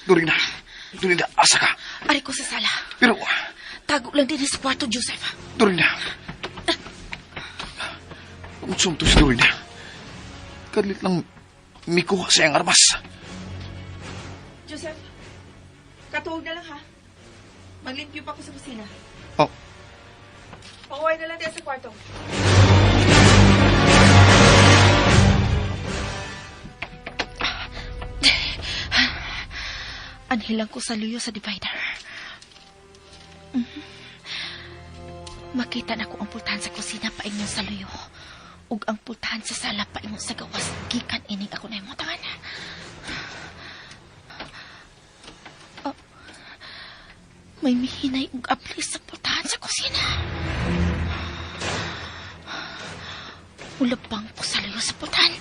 Dorina, asa ka? Ari ko sa sala. Pero, Tago lang din sa kwarto, Joseph. Dorina. Unsum to si Dorina. Kadlit lang mikuha sa iyang armas. Joseph, katuog na lang ha. Maglimpyo pa ako sa kusina. Oh, Pauwi na lang din sa kwarto. Anhilang ko sa luyo sa divider. Makita na ko ang pultahan sa kusina paingon sa luyo. Ug ang pultahan sa sala paingon sa gawas. Gikan ining ako na imutangan. Oh, may mihinay ug aplis sa pultahan sa kusina. Ulabang ko sa luyo sa pultahan.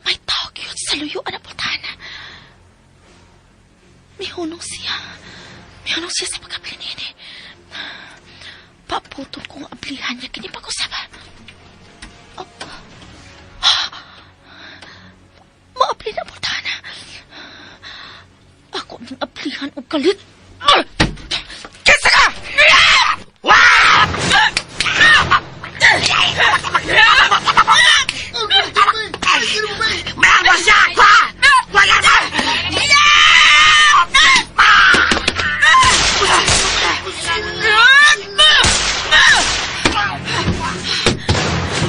May tao yun sa luyo na pultahan. May hunong siya sa pagkabili niya. Paputol kong ablihan niya kini pag-usapa. Maabli na pultahan. Ako ng ablihan o kalit. Kesa ka! Maabas siya! Wala na!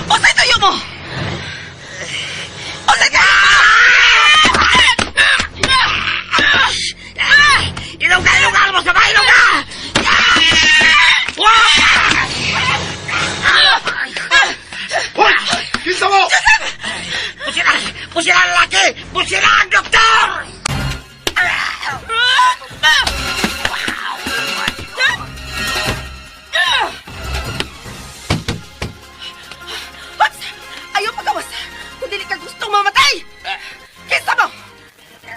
Osay tayo mo! Osay ka! Ilaw ka mo sa bahay! Ilaw ka! Hoy! Kinsa mo! Pusira ang lalaki! Pusira ang doktor! Ayaw magawas. Kung dili ka gustong mamatay. Kinsa mo?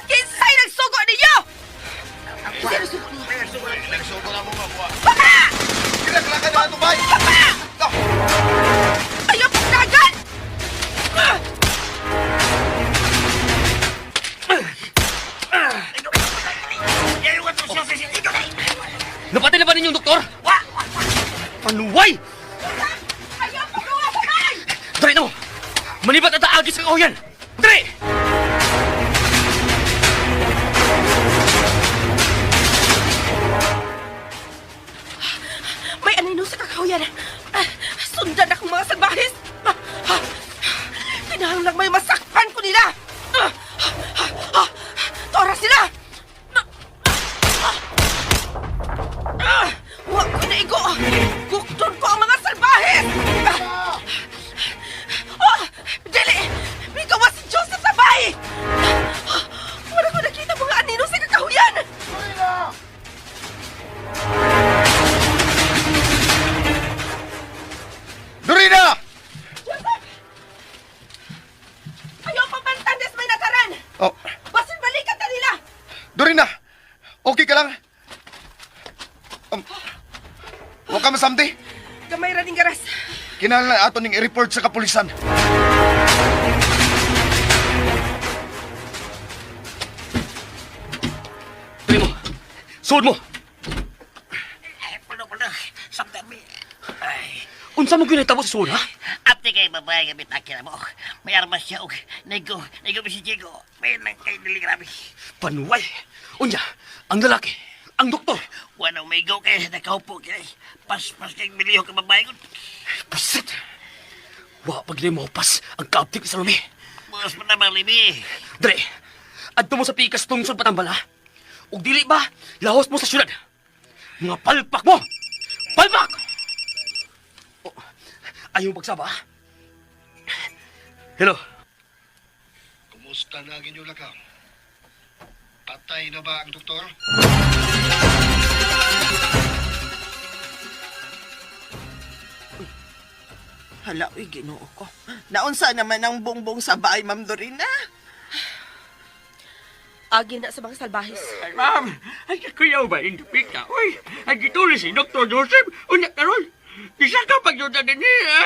Kinsa'y nagsugo ninyo? Sino sugo ninyo? Nagsugo na mo mga Baka! Kinaglakan na ito, bay! Ayaw pagdagan! Napatay na ba ninyong doktor? Panuway! Ayaw pagdagan sa bahay! Dali na mo! Manibat at aagis sa kauyan! Dali! May anino sa kakahuyan. Sundan akong mga salbahis. Kailangan lang may masakpan ko nila. Tora sila! Huwag ko na igo. Gukton ko ang mga salbahis. Dili! May gawa si Joseph sa bahay. Wala ko nakita mga anino sa kakahuyan. Dorina! Ayaw pamantandes may nakaran. Oh, Basin balikan na nila. Dorina! Huwag ka masamdi. Gamay ra ning garas. Kinahanglan ato ning i-report sa kapulisan. Dali mo. Suod mo. Puno. Sakta mi. Ay. Unsa mo ginahitabo sa suod, ha? Ate kay babae nga bitakira mo. May armas siya og nego ba si Diego. May nang kay dili grabe. Panuway. Unya, ang lalaki, ang doktor. Wala may go kay nakaupo kay. Pas kay miliyo ka babae ko. Pasit. Wa pagli mo pas ang kaaptik sa lumi. Bos mo naman libi. Dre, adto mo sa pikas tungson patambala. Ug dili ba, lahos mo sa syudad. Mga palpak mo! Palpak! Oh, ayaw pagsaba, ha? Hello? Kumusta na ang inyong lakaw? Patay na ba ang doktor? Hala, uy, ginoo ko. Naunsa naman ang bongbong sa bahay, Ma'am Dorina? Agi na sa mga salbahis. Ay, ma'am, ay kuyaw ba yung dupita? Uy, ay gituloy si Dr. Joseph. Unya karon. Isa ka pagyuda din niya.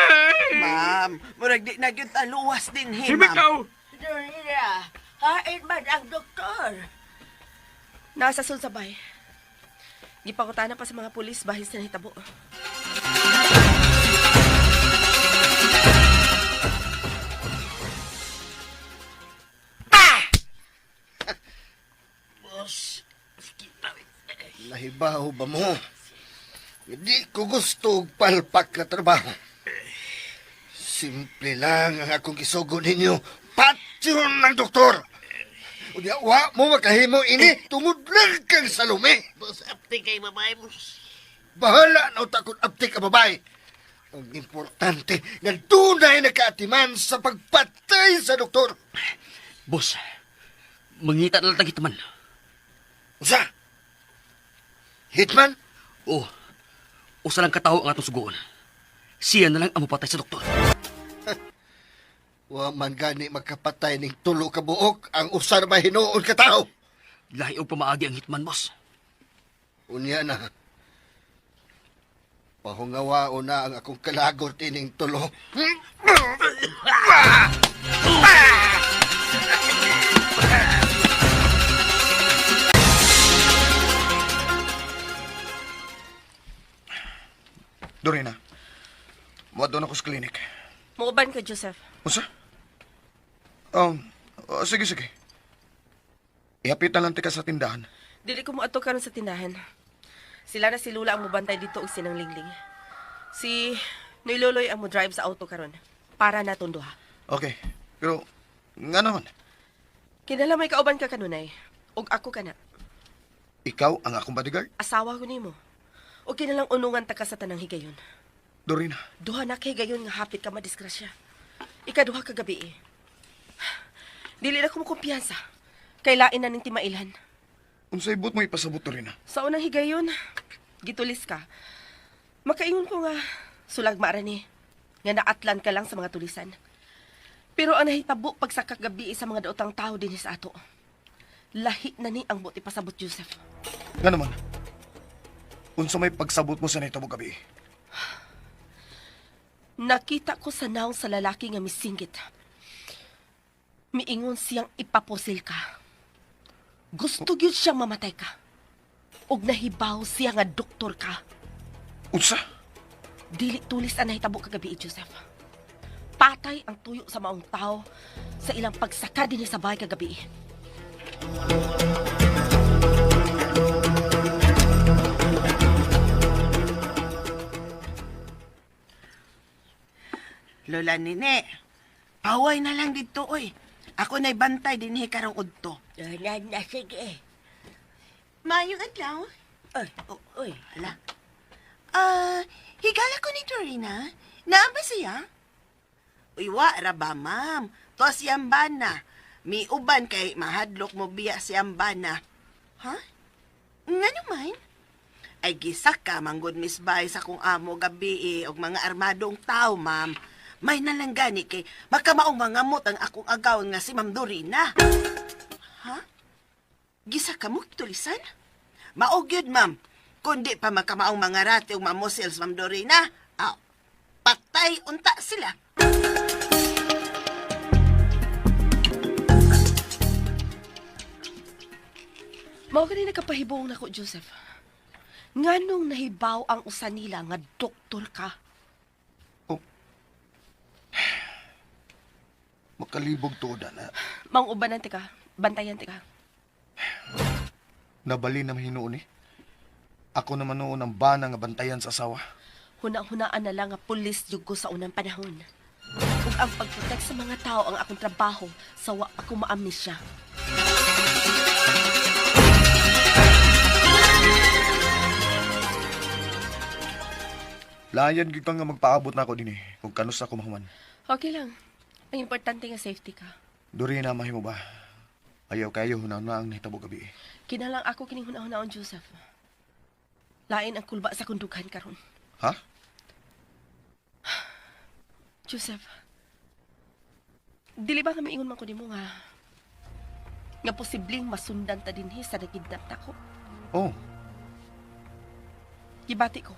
Ma'am, murag di na gyud aluwas din, Si ma'am. Bikaw. Dorina, hain man ang doktor. Nasa sulsabay. Gipangutana pa sa mga pulis bahis na hitabo. Boss, kita. Nahibaw ba mo? Hindi ko gusto og palpak na trabaho. Simple lang ang akong gisugo ninyo. Patyon ng doktor! Unya, wa mo makahimo ini tungod lang kang salumi. Boss, apte kay babae, boss. Bahala na utakot abtik ka babae. Ang importante nga tunay na kaatiman sa pagpatay sa doktor. Boss, mangita na lang tagitaman. Sa? Hitman? Oo, usa lang katao ang atong sugoon. Siya na lang ang mapatay sa doktor. Wa man gani magkapatay ning tulo ka buok ang usar mahinuon ka tao. Lahi og pamaagi ang hitman, boss. Unya na. Pahungawao na ang akong kalagot ining tulo. Dorina, doon ako sa klinik. Muuban ka, Joseph. Usa? Sige. Ihapit na lang tika sa tindahan. Dili ko mo ato karon sa tindahan. Sila na si Lula ang mubantay dito og sinang Lingling. Si Niluloy ang mo drive sa auto karon para na tunduha. Okay, pero nga naman, Kinala may kauban ka kanunay. Og ako kana. ikaw ang akong bodyguard? Asawa ko nimo. Og kinalang unungan ta ka sa tanang higayon. Dorina, Duha na kay gayon nga hapit ka madisgrasya. Ikaduha ka gabi eh. Dili na ko mo kumpiyansa. Kay lain na ning timailhan. unsay but mo ipasabot, Dorina? Sa unang higayon, gitulis ka. Makaingon ko nga, sulag maarani. Nga naatlan ka lang sa mga tulisan. Pero ang nahitabo pag sa kagabi sa mga daotang tao din sa ato. Lahi na ni ang buti pasabot, Joseph. Nga naman, unsa may pagsabot mo sa nitabo gabi? Nakita ko sa naong sa lalaki nga misinggit. Miingon siyang ipaposil ka. Gusto gyud siyang mamatay ka. Og nahibaw siya nga doktor ka. Unsa? Dili tulis ang nahitabo kagabi, Joseph. Patay ang tuyo sa maong tao sa ilang pagsaka din sa bahay kagabi. Lola Nene, away na lang dito, oy. Ako na'y bantay din karong udto. Sige. Mayong adlaw? Uy, Hala. Higala ko ni Dorina. Naamba siya? Uy, wa ra ba, ma'am? To siyang bana. Mi uban kay mahadlok mo biya siyang bana. Ha? Nga naman? Ay gisak ka, manggod Miss Bay sa kung amo gabi og mga armadong tao, ma'am. May nalanggani kay makamaong mangamot ang akong agawon nga si Ma'am Dorina. Ha? Gisak ka mo tulisan? Maogyod, ma'am. Kundi pa makamaong mga rati o mamusils, Ma'am Dorina. Ah, patay unta sila. Mao gani nagkapahibong nako, Joseph. Nganong nahibaw ang usa nila nga doktor ka? Makalibog to na. Mangubanan ti ka, bantayan ti ka. Nabali na mahinuon eh. Ako naman noon ang bana nga bantayan sa asawa. Hunang-hunaan na lang nga pulis jud ko sa unang panahon. Ug ang pagprotek sa mga tao ang akong trabaho, sawa ako maamnesya. Layan gid pa nga magpaabot na ako din eh, kung kanus ako mahuman. Okay lang. Ang importante nga safety ka. Dorina, mahimo ba? Ayaw kayo na ang nahitabo gabi eh. Kinalang ako kining hunahon Joseph. Lain ang kulba sa kundugan karon. Ha? Joseph, dili ba nga maingon man ko nimo nga posibleng masundan ta dinhi sa nagkidnap nako? Oh, Gibati ko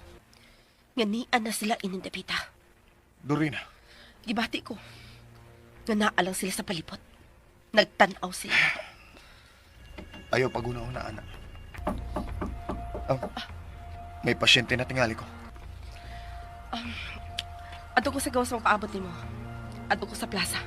nga nian na sila inindapita. Dorina. Gibati ko nga naalang sila sa palibot. Nagtanaw sila. Ayaw pag-una-una, anak. May pasyente na tingali ko. Ato ko sa gawas mong paabot nimo. Ato ko sa plaza.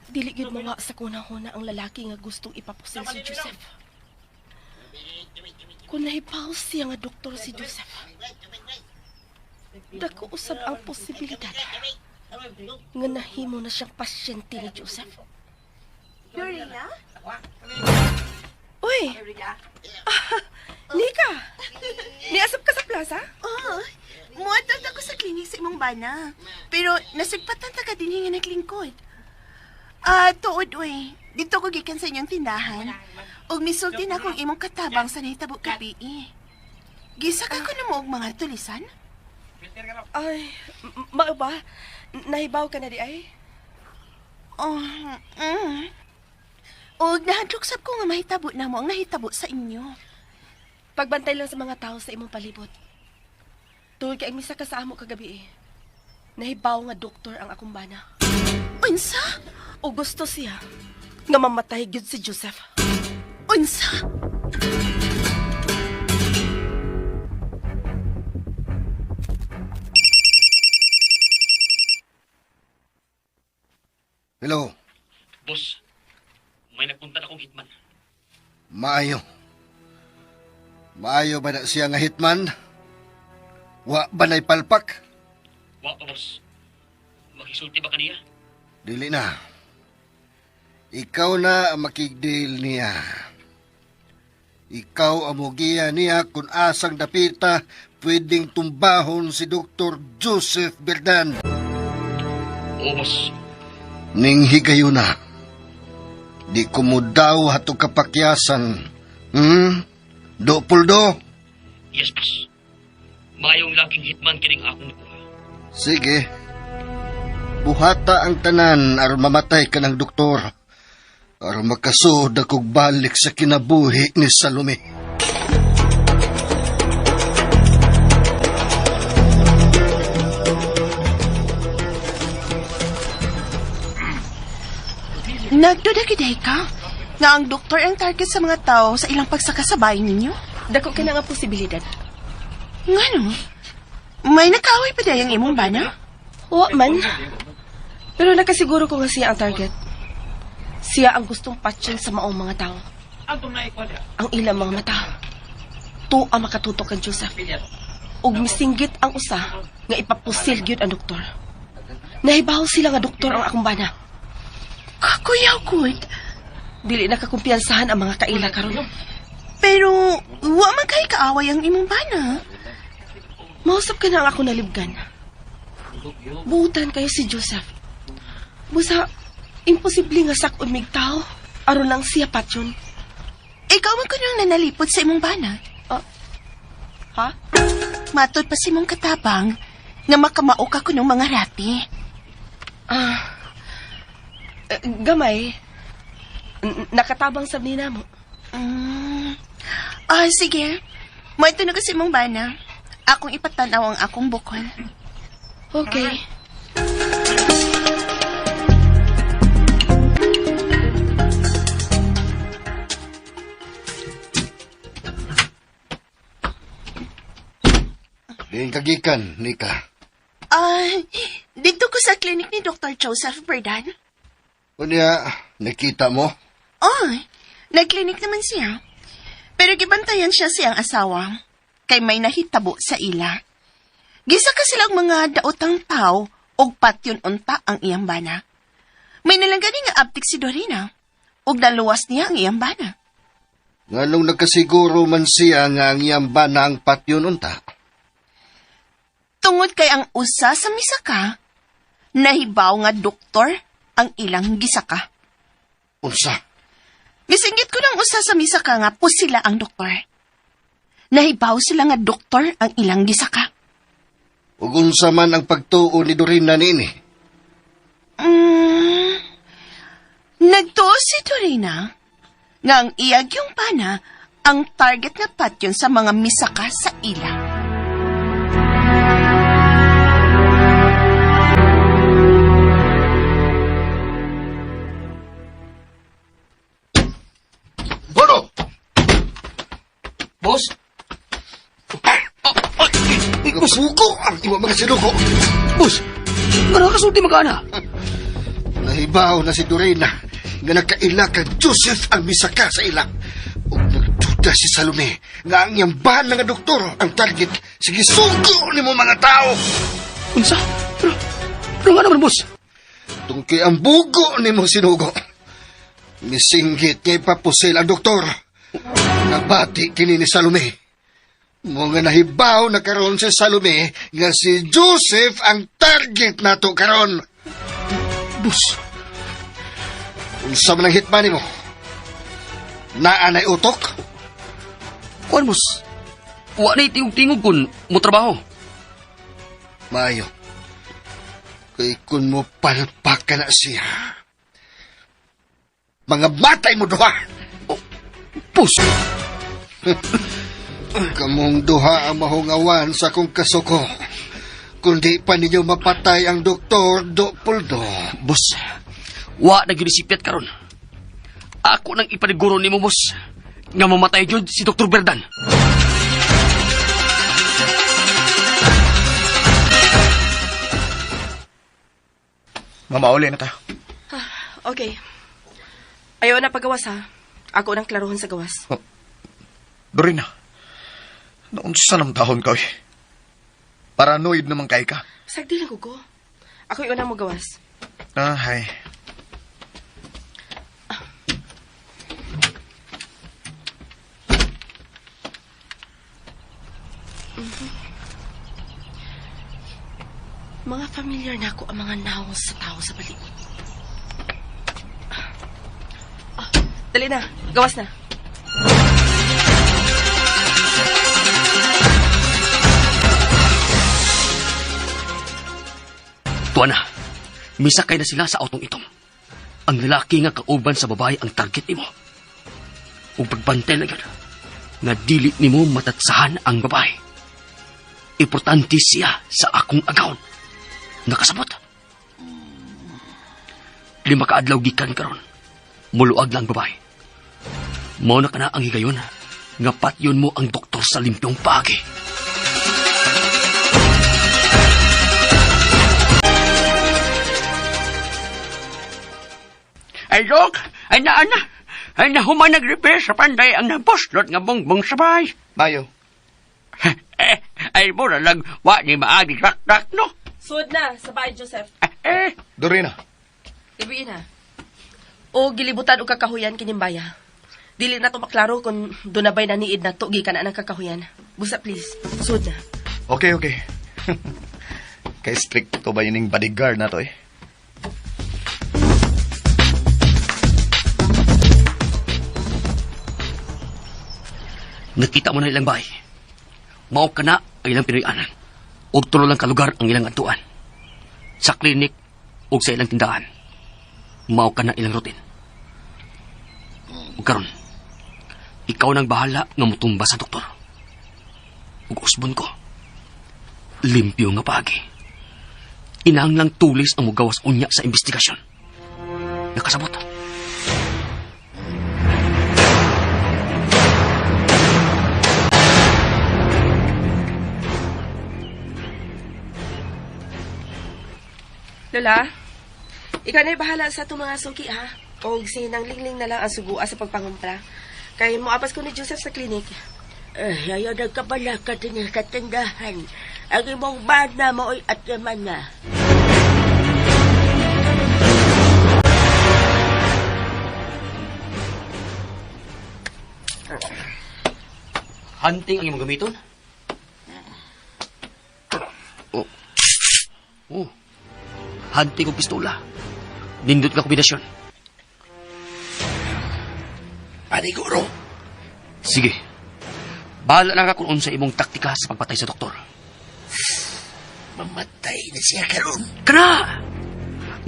Dili gyud mawa sa kunahuna ang lalaki nga gustong ipapusil si Joseph. Kung nahipaw siya nga doktor si Joseph, dako usab ang posibilidad nga nahimo na siyang pasyente ni Joseph. Dorina? Uy! Nika! Niasap ka sa plaza? Oh, muadto ako sa klinik sa imong bana. Pero nasigpatan ta ka din nga naglingkod. Tuod, uy. Dito ko gikan sa inyong tindahan. Og misulti na akong imong katabang sa nahitabo kapi. Gisa ka ko na mo og mga tulisan? Ay, mao ba? Nahibaw ka na di ay? Oh, Og nahadlok sab ko nga mahitabo na mo ang nahitabo sa inyo. Pagbantay lang sa mga tao sa imong palibot. Tuwag kay misa ka sa amo kagabi eh. Nahibaw nga doktor ang akong bana. Unsa? O gusto siya nga mamatay gyud si Joseph. Unsa? Hello, Boss, may nagpunta na akong hitman. maayo. Maayo ba na siya nga hitman? Wa ba na'y palpak? Wa pa, boss. Maghisulti ba kaniya? Dili na. Ikaw na ang makigdil niya. Ikaw ang mugiya niya kung asang dapita pwedeng tumbahon si Dr. Joseph Berdan. Oo, boss. Ning higayo na. Di ko mo daw hato kapakyasan. Do puldo? Yes, boss. Mayong laking hitman kining akong nakuha. Sige. Buhata ang tanan aron mamatay ka ng doktor. Aron makasuod akong balik sa kinabuhi ni Salome. Nagdudagiday ka? Nga ang doktor ang target sa mga tao sa ilang pagsakasabay ninyo? Dako ka na nga posibilidad. Ngano? May nakaway pa dayang imong bana? Wa man. Pero nakasiguro ko nga siya ang target. Siya ang gustong patsyeng sa maong mga tao. Ang ilang mga mata. Tuwa makatutok ang Joseph. Ug misinggit ang usa nga ipapusil gyud ang doktor. Nahibaw sila nga doktor ang akong bana. Kakuyaw, good. Dili nakakumpiyansahan ang mga kaila karon. Pero, wa man kay kaaway ang imong bana. Mausap ka na ang ako nalibgan. Buutan kayo si Joseph. Busa, imposible nga sakon mig tao. Aron lang siya patyon. Ikaw man kunang nanalipod sa imong bana. Ha? Matod pa si mong katabang, nga makamao ka ko ng mga rapi. Gamay. Nakatabang sa nina mo. Sige. Mo ito na kasi mong bana. Akong ipatanaw ang akong bukol. Okay. Diin kagikan, Nika. Dito ko sa klinik ni Dr. Joseph Berdan. Unya, nakita mo? Nagklinik naman siya. Pero gibantayan siya siyang asawa. Kay may nahitabo sa ila. Gisa ka silang mga daotang tao og patyon unta ang iyang bana. May nalanggani nga aptik si Dorina. Og naluwas niya ang iyang bana. Nganong nagkasiguro man siya nga ang iyang bana ang patyon unta? Tungod kay ang usa sa misaka, nahibaw nga doktor ang ilang gisaka. Unsa? Misinggit ko ng usa sa misaka nga po sila ang doktor. Nahibaw sila nga doktor ang ilang gisaka. Ug unsa man ang pagtuo ni Dorina nini? Nagtuo si Dorina nga ang iyag yung pana ang target nga patyon sa mga misaka sa ila. Bono! Boss? Suko ang imo mga sinuko. Boss! Nga nakasulti magana? Nahibaw na si Dorina nga nagkaila kag Joseph ang misaka sa ila. Ug nagduda si Salome nga ang iyang bahan nga doktor ang target. Sige, suko ni mo mga tao. Unsa? Pero nga naman, boss? Tungkay ang bugo ni mo sinugo. Misinggit niya ipapusil ang doktor. Nabati kini ni Salome. Mga nahibaw na karon si Salome nga si Joseph ang target nato karon. Boss? Unsa man ang hitman mo? Naanay utok? Kuan, boss? Wa na tingog-tingog kun mo trabaho. Maayo. Kay kun mo palpak ka na siya. Mga batay mo duha. Boss? Kamong duha ang mahungawan sa kong kasuko. Kundi pa ninyo mapatay ang Doktor Dopoldo. Boss, wa na ginisipyat karon. Ako nang ipaniguro nimo, boss, nga mamatay jud si Dr. Berdan. Mamauli na ta. Okay. Ayaw na pagawas, ha? Ako nang klaruhon sa gawas. Dorina, noon sa namtahon ka eh. Paranoid naman kay ka. Sagdi lang ko. Ako yung unang mo gawas. Hay. Mga familiar na ako ang mga naong sa tao sa baliod. Dali na. Gawas na. Tuwa na, misakay na sila sa autong itom. Ang lalaki nga kauban sa babae ang target nimo. Kung pagbantay na yun, nga dili nimo matatsahan ang babae. Importante siya sa akong agawon. Nakasabot. 5 kaadlaw gikan karon. Muluag lang babae. Mao na kana ang higayon nga patyon mo ang doktor sa limpyong paagi. Ay, Dok! Ay, naana! Ay, nahuman nag-repair sa panday ang naposlot nga bongbong sabay. Mayo. Ay, mura lang, wa ni maagi rak-rak, no? Suod na. Sabay, Joseph. Dorina. Ibiin na. O gilibutan o kakahuyan kinimbaya. Dili na to maklaro kung dunabay na niid na tugi ka na ng kakahuyan. Busa, please. Suod na. Okay. Kay strict to ba yun yung bodyguard na to eh? Nakita mo na ilang bahay. Mao ka na ang ilang pinayanan. ug tulo lang ka lugar ang ilang atuan. Sa klinik ug sa ilang tindahan. Mao ka na ilang routine. Ug karon, ikaw nang bahala nga mutumba sa doktor. Ug usbon ko, limpyo nga paagi. Inahanglang tulis ang mugawas unya sa investigasyon. Nakasabot. Lola, ikaw na'y bahala sa itong mga suki, ha? O sinang lingling na lang ang sugua sa pagpangumpra. Kaya mo apas ko ni Joseph sa klinik. Ayaw nagkabalakad niya sa tindahan. Ang imong bana mo at yaman na. Hunting ang imong gamiton? Oh. Oh. Hunting og pistola. Nindot ka kombinasyon. Paniguro. Sige. Bahala lang ka kung unsa imong taktika sa pagpatay sa doktor. Mamatay na siya karon. Kana!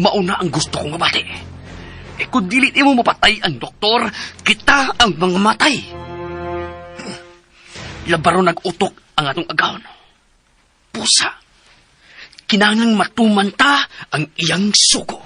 Mauna ang gusto kong mabati. Eh kung dili mo mapatay ang doktor, kita ang mga matay. Labaro nag-utok ang atong agawon. Pusa. Kinangang matumanta ang iyang suko.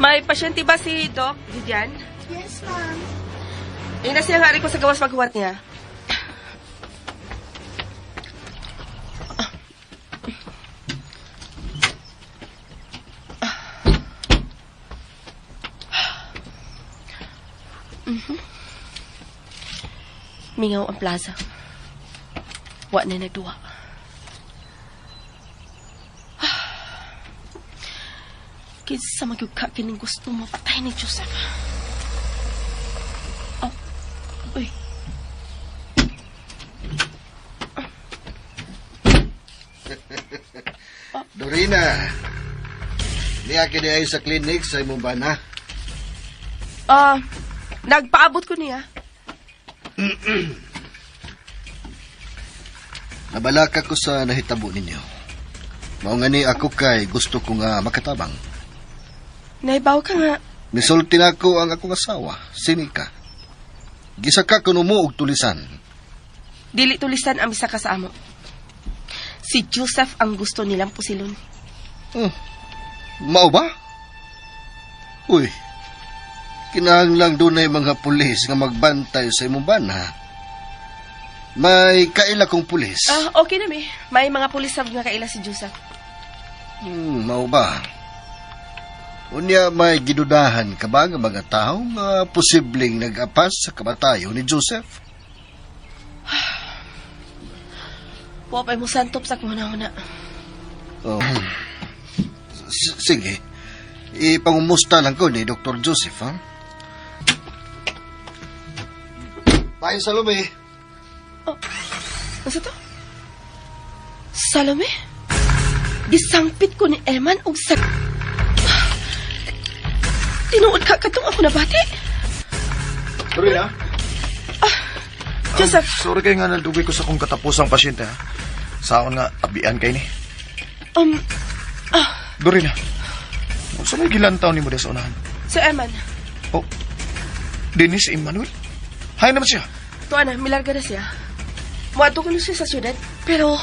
May pasyente ba si Doc Vivian? Yes, ma'am. Yung nasiya nga rin ko sa gawas maghuwat niya. Mingaw ang plaza. Wa na nagduwa. Kinsa magyug ka kining gusto mo patay ni Joseph. Oh. Uy. Dorina, niya kini ay sa klinik sa imong bana. Nagpaabot ko niya. Nabalaka ko sa nahitabo ninyo. Mao nga ni ako kay gusto ko nga makatabang. Naibaw ka nga. Misulti na ko ang akong asawa, sinika. Gisaka ko mo og tulisan. Dili tulisan ang bisa ka sa amo. Si Joseph ang gusto nilang pusilon. Mao ba? Uy, kinahanglang dunay mga pulis nga magbantay sa imong bana. May kaila kong pulis. Okay na mi. May mga pulis sab nga kaila si Joseph. Mao ba? Unya may gidudahan ka ba nga mga tao nga posibleng nag-apas sa kamatayo ni Joseph? Wapay mo santop sa kuna-una. Sige. Ipangumusta lang ko ni Dr. Joseph, ha? Tayo, Salome. Ano to? Salome? Gisangpit ko ni Eman og sa... Tinuod ka katong ako nabati? Sorry na. Joseph. Sorry kayo nga naldugi ko sa kong katapusang pasyente, ha? Saon nga, abian kayo ni. Dorina, sa may gilantaw ni mo sa unahan? Si Eman. Oh, Dennis Emmanuel? Hay naman siya. Tuwa na, milarga na siya. Muadto ko na siya sa syudad, pero...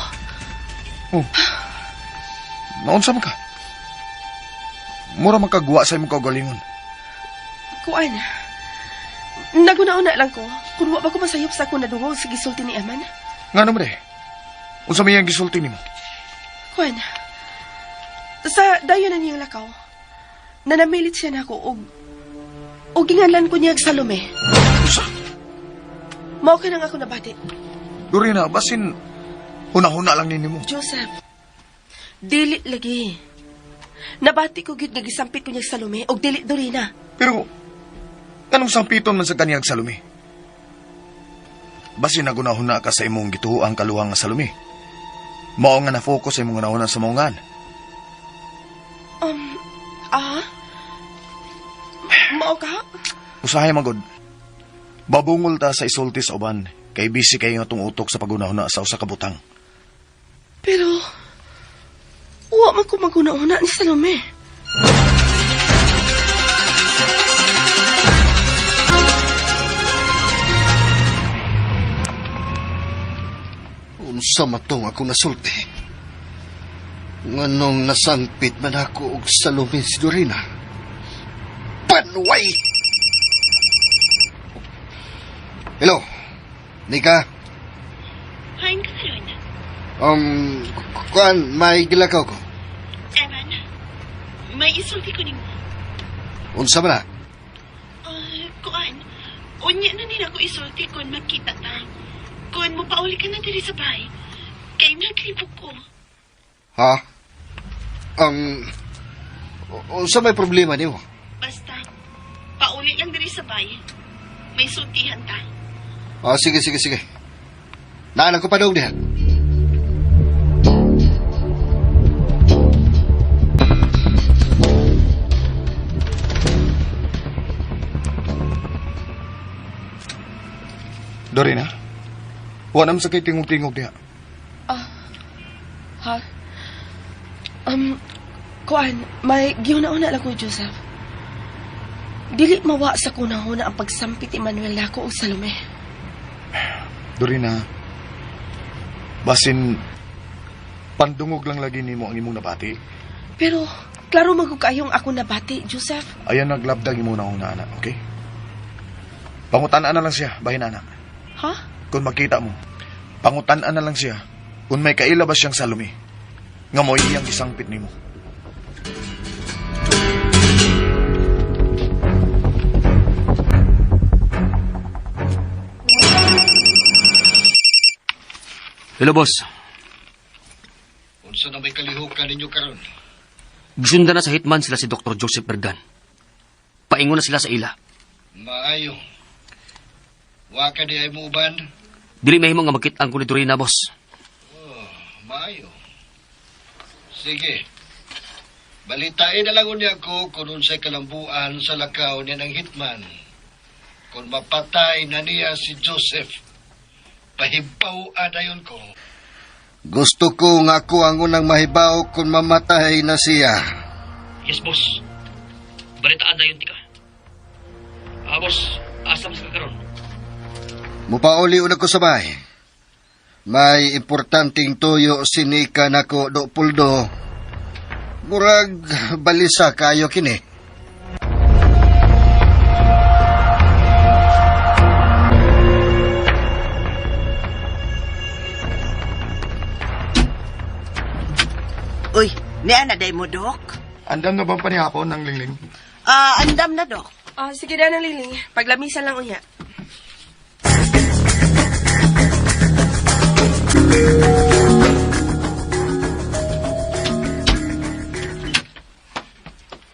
Oh, naunsa man ka? Mura magkagwa sa imong kaugalingon. Kuan. Naguna-una lang ko. Kung wa ba ko masayop sa akong nadungog sa gisulti ni Eman. Nga naman eh. Unsa may ang gisulti nimo? Kuan. Sa dayon na niyang lakaw, nanamilit siya na ako og ginganlan ko niya og Salome. Usa? Mao ka nang ako nabati. Dorina, basin huna-huna lang ninyo mo. Joseph, dili lagi. Nabati ko gyud nga gisampit ko niya og Salome og dili Dorina. Pero, anong sampiton man sa kaniyang Salome? Basin nagunahuna ka sa imong gituoang kaluhang nga Salome. Mao nga na-focus sa imong nauna sa mongan. Mao ka? Usahay magod. Babungol ta sa isulti sa uban. Kay busy kayo nga utok sa pagunahuna sa usa ka butang. Pero, wa man ko maguna-una ni Salome. Unsa matong ako nasulti? Nganong nasangpit man ako og Salome si Dorina? Panway! Hello, Nika? Hain ka karon. Kuan, may gilakaw ko. Eman, may isulti ko nimo. Unsa man na? Kuan, unya na nila ko isulti kung makita ta. Kung mo pauli ka na diri sa bahay, kay naglibog ko. Ha? Unsa may problema niyo? Basta, pauli lang diri sa bahay. May sultihan ta. Sige. Naanak ko pa daw diha. Dorina, wala naman sa kay tingog-tingog diha. Ha? Kuan, may giuna-una lang ko, Joseph. Dili mawa sa kunahuna ang pagsampit Emmanuel Laco o Salome. Dorina, basin pandungog lang lagi nimo ang imong nabati. Pero, klaro magkukayong ako nabati, Joseph. Ayan naglabdag imo na una anak, okay? Pangutan-an na lang siya, bahin anak. Ha? Kung makita mo, pangutan-an na lang siya kung may kailabas siyang Salome. Nga mo iyang isangpit nimo. Hello, boss. Unsa na may kalihukan ninyo karon? Gisunda na sa hitman sila si Dr. Joseph Bergan. Paingon na sila sa ila. Maayo. Wa ka di ay mo uban? Dili mahimo nga magkit-ang ko ni Dorina, boss. Maayo. Sige. Balitain na lang niya ko kung unsay kalambuan sa lakaw niya ng hitman. Kung mapatay na niya si Joseph, pahibaw adayon ko. Gusto ko nga ako ang unang mahibaw kung mamatay na siya. Yes, boss. Balitaan na yun, tika. Boss, asam sa kakaroon. Mupauli una ko sa bahay. May importanteng tuyo sinika nako do puldo. Murag balisa kayo kini. Uy, niya na day mo, Dok? Andam na bang panihapon ng lingling? Andam na, Dok. Sige na ng liling. Paglamisan lang unya.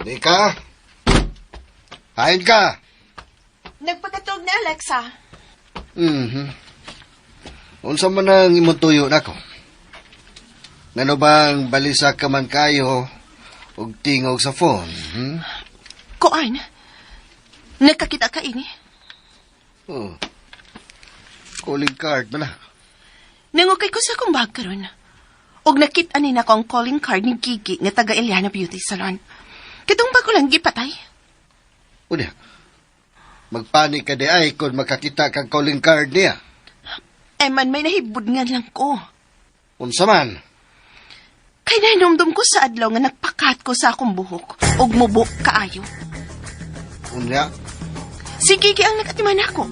Nika? Hain ka? Nagpagkatog na, Alexa. Unsa man ang imong tuyo nako? Ngano bang balisa ka man kayo og tingog sa phone? Kuan, nakakita ka ini? Oh. Calling card ba na? Nangukay ko sa akong bag karon. Og nakita ni na ko ang calling card ni Kiki nga taga Eliana Beauty Salon. Kitong bago lang gipatay. Unya. Magpanik ka di ay kung makakita kang calling card niya. Man, may nahibud nga lang ko. Unsa man? Kay nahinumdum ko sa adlaw nga nagpakat ko sa akong buhok. Og mubok kaayo. Unya? Si Kiki ang nagatiman ako.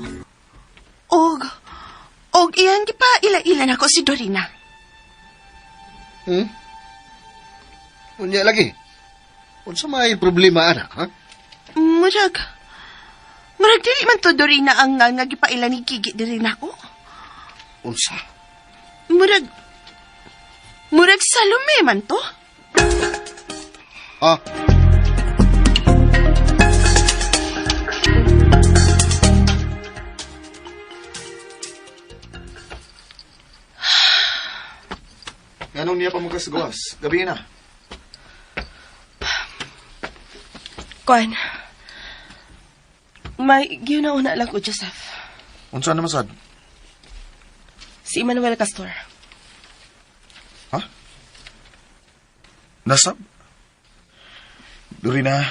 Og iyan gipa ila-ila ako si Dorina. Unya lagi? Unsa may problema ana, ha? Murag dili man to Dorina ang nga gipaila ni Kiki diri nako. Unsa? Murag Salome man to. Ha? Nganong niya pa magkasgawas? Gabi na. Kuan. May giuna-una lang ko, Joseph. Unsa naman sad? Si Emmanuel Castor. Ha? Nasab? Duri na.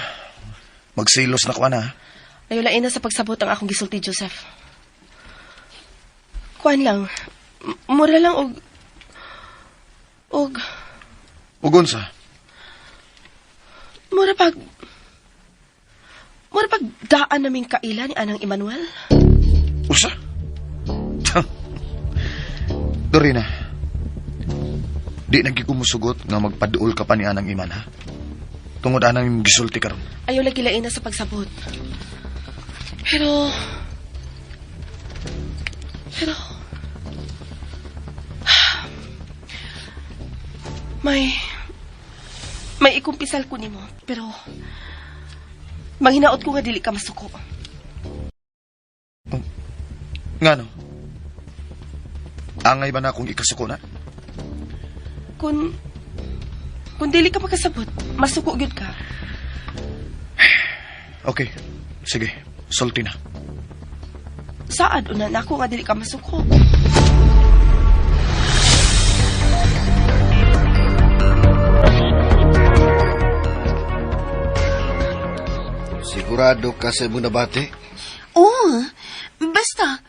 Magsilos na ko na. Ayaw lain na sa pagsabot ang akong gisulti, Joseph. Kuan lang. Mura lang og Ugonsa? mura pag daan naming kaila ni Anang Emmanuel. Usa? Duri na. Di nagi ko musugot nga magpaduol ka pa ni Anang Iman, ha? Tungod anang yung gisulti karon. Ayaw lagi lain na sa pagsabot. Pero may ikumpisal ko nimo, pero manghinaot ko nga dili ka masuko. Ngano? Angay ba na akong ikasuko na? Kung dili ka makasabot, masuko gyud ka. Okay. Sige. Sulti na. Saad una na ako nga dili ka masuko. Sigurado ka sa imong nabati? Oo, basta,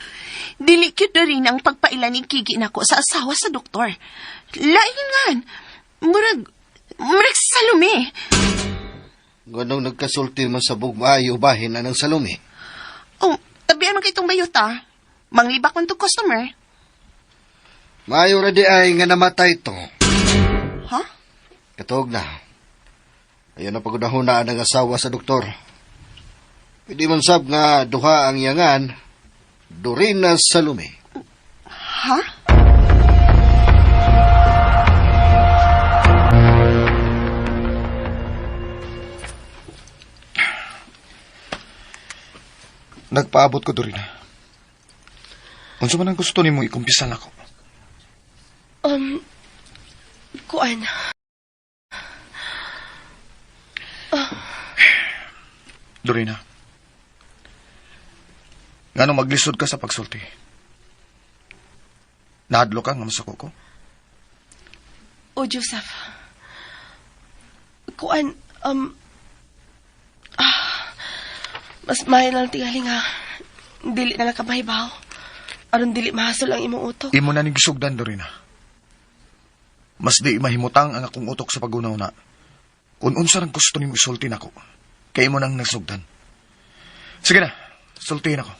dili cute na rin ang pagpaila ni Kiki nako sa asawa sa doktor. Laingan, murag salumi. Ganong nagkasulti man sa bugmaayo bahin na ng salumi. Oh, tabihan man kitong bayota. Manglibak man to customer. Maayo ra di ay nga namatay to. Ha? Katog na. Ayan na pagudahunaan ng asawa sa doktor. Pwede man sab nga duha ang yangan, durin na salumi. Ha? Nagpaabot ko duri na. Unsa man ang gusto nimo ikumpisal ako? Kuan. Duri na. Ngano maglisod ka sa pagsulti? Nahadlo ka nga masuko ko? O Joseph. Kuan, mas mahal lang tingali nga dili na lang kamahibaw. Aron dili mahasol ang imong utok. Imo na ni gisugdan duri na. Mas di mahimutang ang akong utok sa pagunaw-na. Kung unsa rang gusto nimo isulti nako, kay imo nang nasugdan. Sige na, sultihin ako.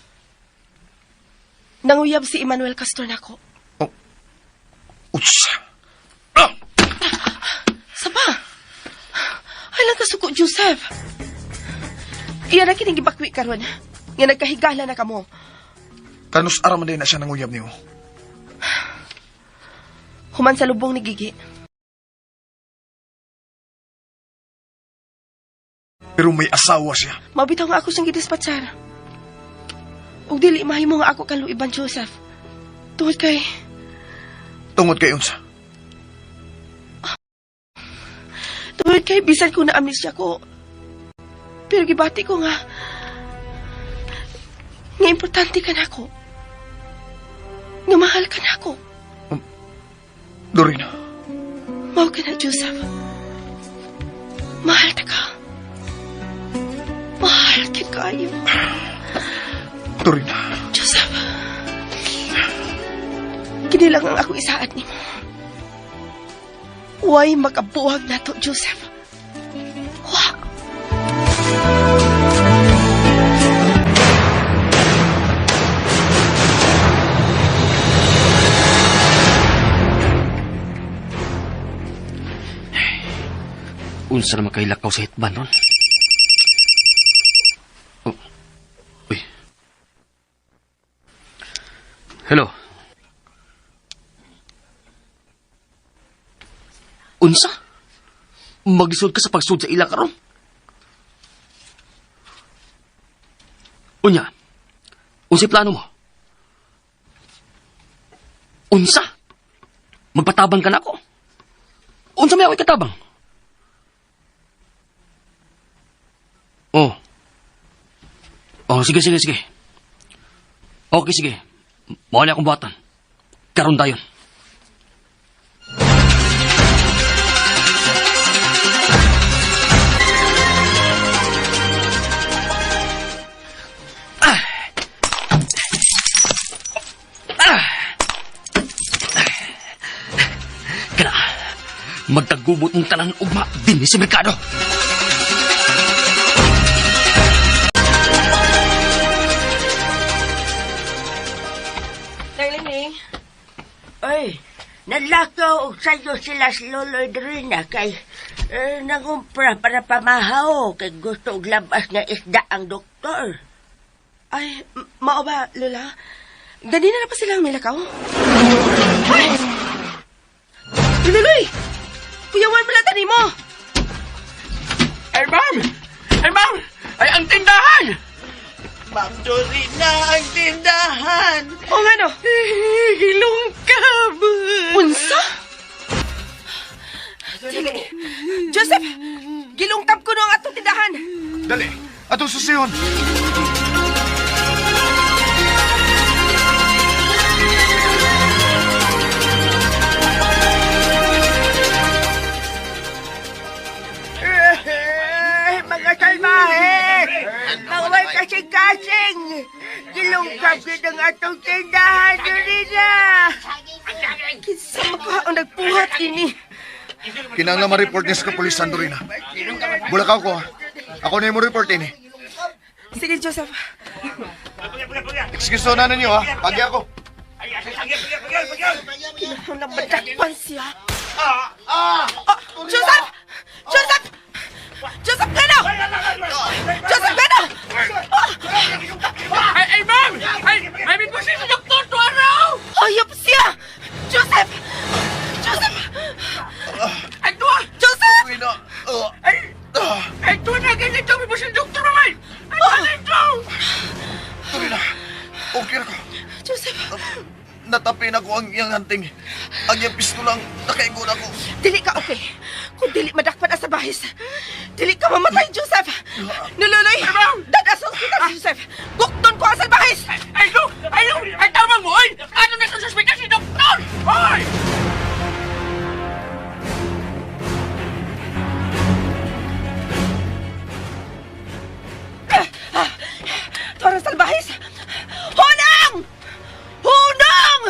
Nanguyab si Emmanuel Castor nako. Oh. Utsa. Saba? Ay lang kasuko, Joseph. Iyan na kining gibakwi karon. Nga nagkahigala na kamo. Kanus araman din na siya nanguyab niyo. Human sa lubong ni Gigi. Pero may asawa siya. Mabitaw nga ako siyang gidispatchar. Ug dili mahimo nga ako kaluiban, Joseph. Tungod kay unsa. Tungod kay bisan ko na amnesia ko. Pero gibati ko nga importante ka na ako. Nga mahal ka na ako. Dorina. Mao ka na, Joseph. Mahal ta ka. Mahal ka kayo. Dorina. Joseph. Kini lang ang ako isaad ni mo. Huwag makabuhag na to, Joseph. Wa. Unsa na makailakaw sa hitban ron? Oh. Uy. Hello. Unsa? Magisod ka sa pagsud sa ila karon? Unya. Unsay plano mo? Unsa? Magpatabang ka na ako? Unsa may ako ikatabang? Oh. Oh, sige. Okay, sige. Mawala akong buhatan. Karon dayon. Kana, magtagubot ng tanan ugma din sa merkado. Darling, Ay, nalakaw og sayo sila si Loloy Drina kay nangumpra para pamahaw kay gusto og labas nga isda ang doktor. ay, mao ba, Lola? Ganina na pa sila ang milakaw? Ay! Luloy! Kuyawan pala tani mo! Ay, ma'am! Ay, ang tindahan! Ma'am Dorina, ang tindahan. O nga no? Hilungkab. Unsa? Joseph! Gilungkab ko no ang atong tindahan! Dali, atong susiyon. Mga salbahe! Maway kasing-kasing! Gilungkab yun ang atong tindahan, Dorina! Kinsa makaon nagpuhat ini? Kinanglan ma-report niya sa kapulisan, Dorina. Bulakaw ko, ha? Ako na yung report ini. Sige, Joseph. Excuse na ninyo, ha? Pagi ako. Kinahanglan madakpan siya. Joseph! Joseph! Joseph, gano! Joseph, gano! Ay, ma'am! Ay, may pusin sa doktor to araw! Hayop siya! Joseph! Joseph! Ay, tuwa! Joseph! Dorina, Ay, tuwa na ganito! May pusin sa doktor naman! Ay, ganito! Dorina, okay na ko. Joseph! Natapin ako ang iyang hunting. Ang iyang pistolang nakaigon ako. Dili ka okay. Kung dili madakpan sa bahis, dili ka mamatay, Joseph! Nululoy! Dada sa ospital, Joseph! Bukton ko ang salbahis! Ay, tama mo! Ay, ano na sa suspita si doktor? Ay! Ito ang salbahis! Hunang! Hunang!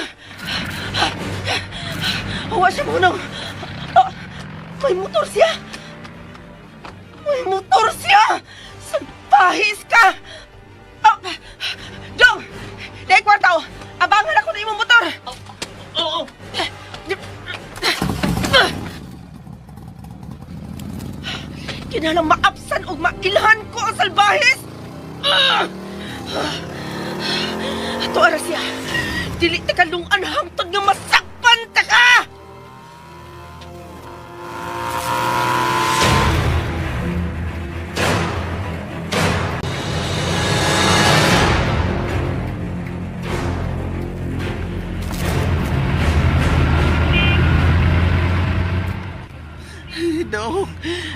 Huwa siya hunang! May motor siya! May motor siya! Salbahis ka! Dong! Dahil kwartaw! Abangan ako na imong motor! Oo! Kinalang maapsan o mailhan ko ang salbahis! Ato ara siya! Dili ta kalungan hangtod nga masakpan ta ka!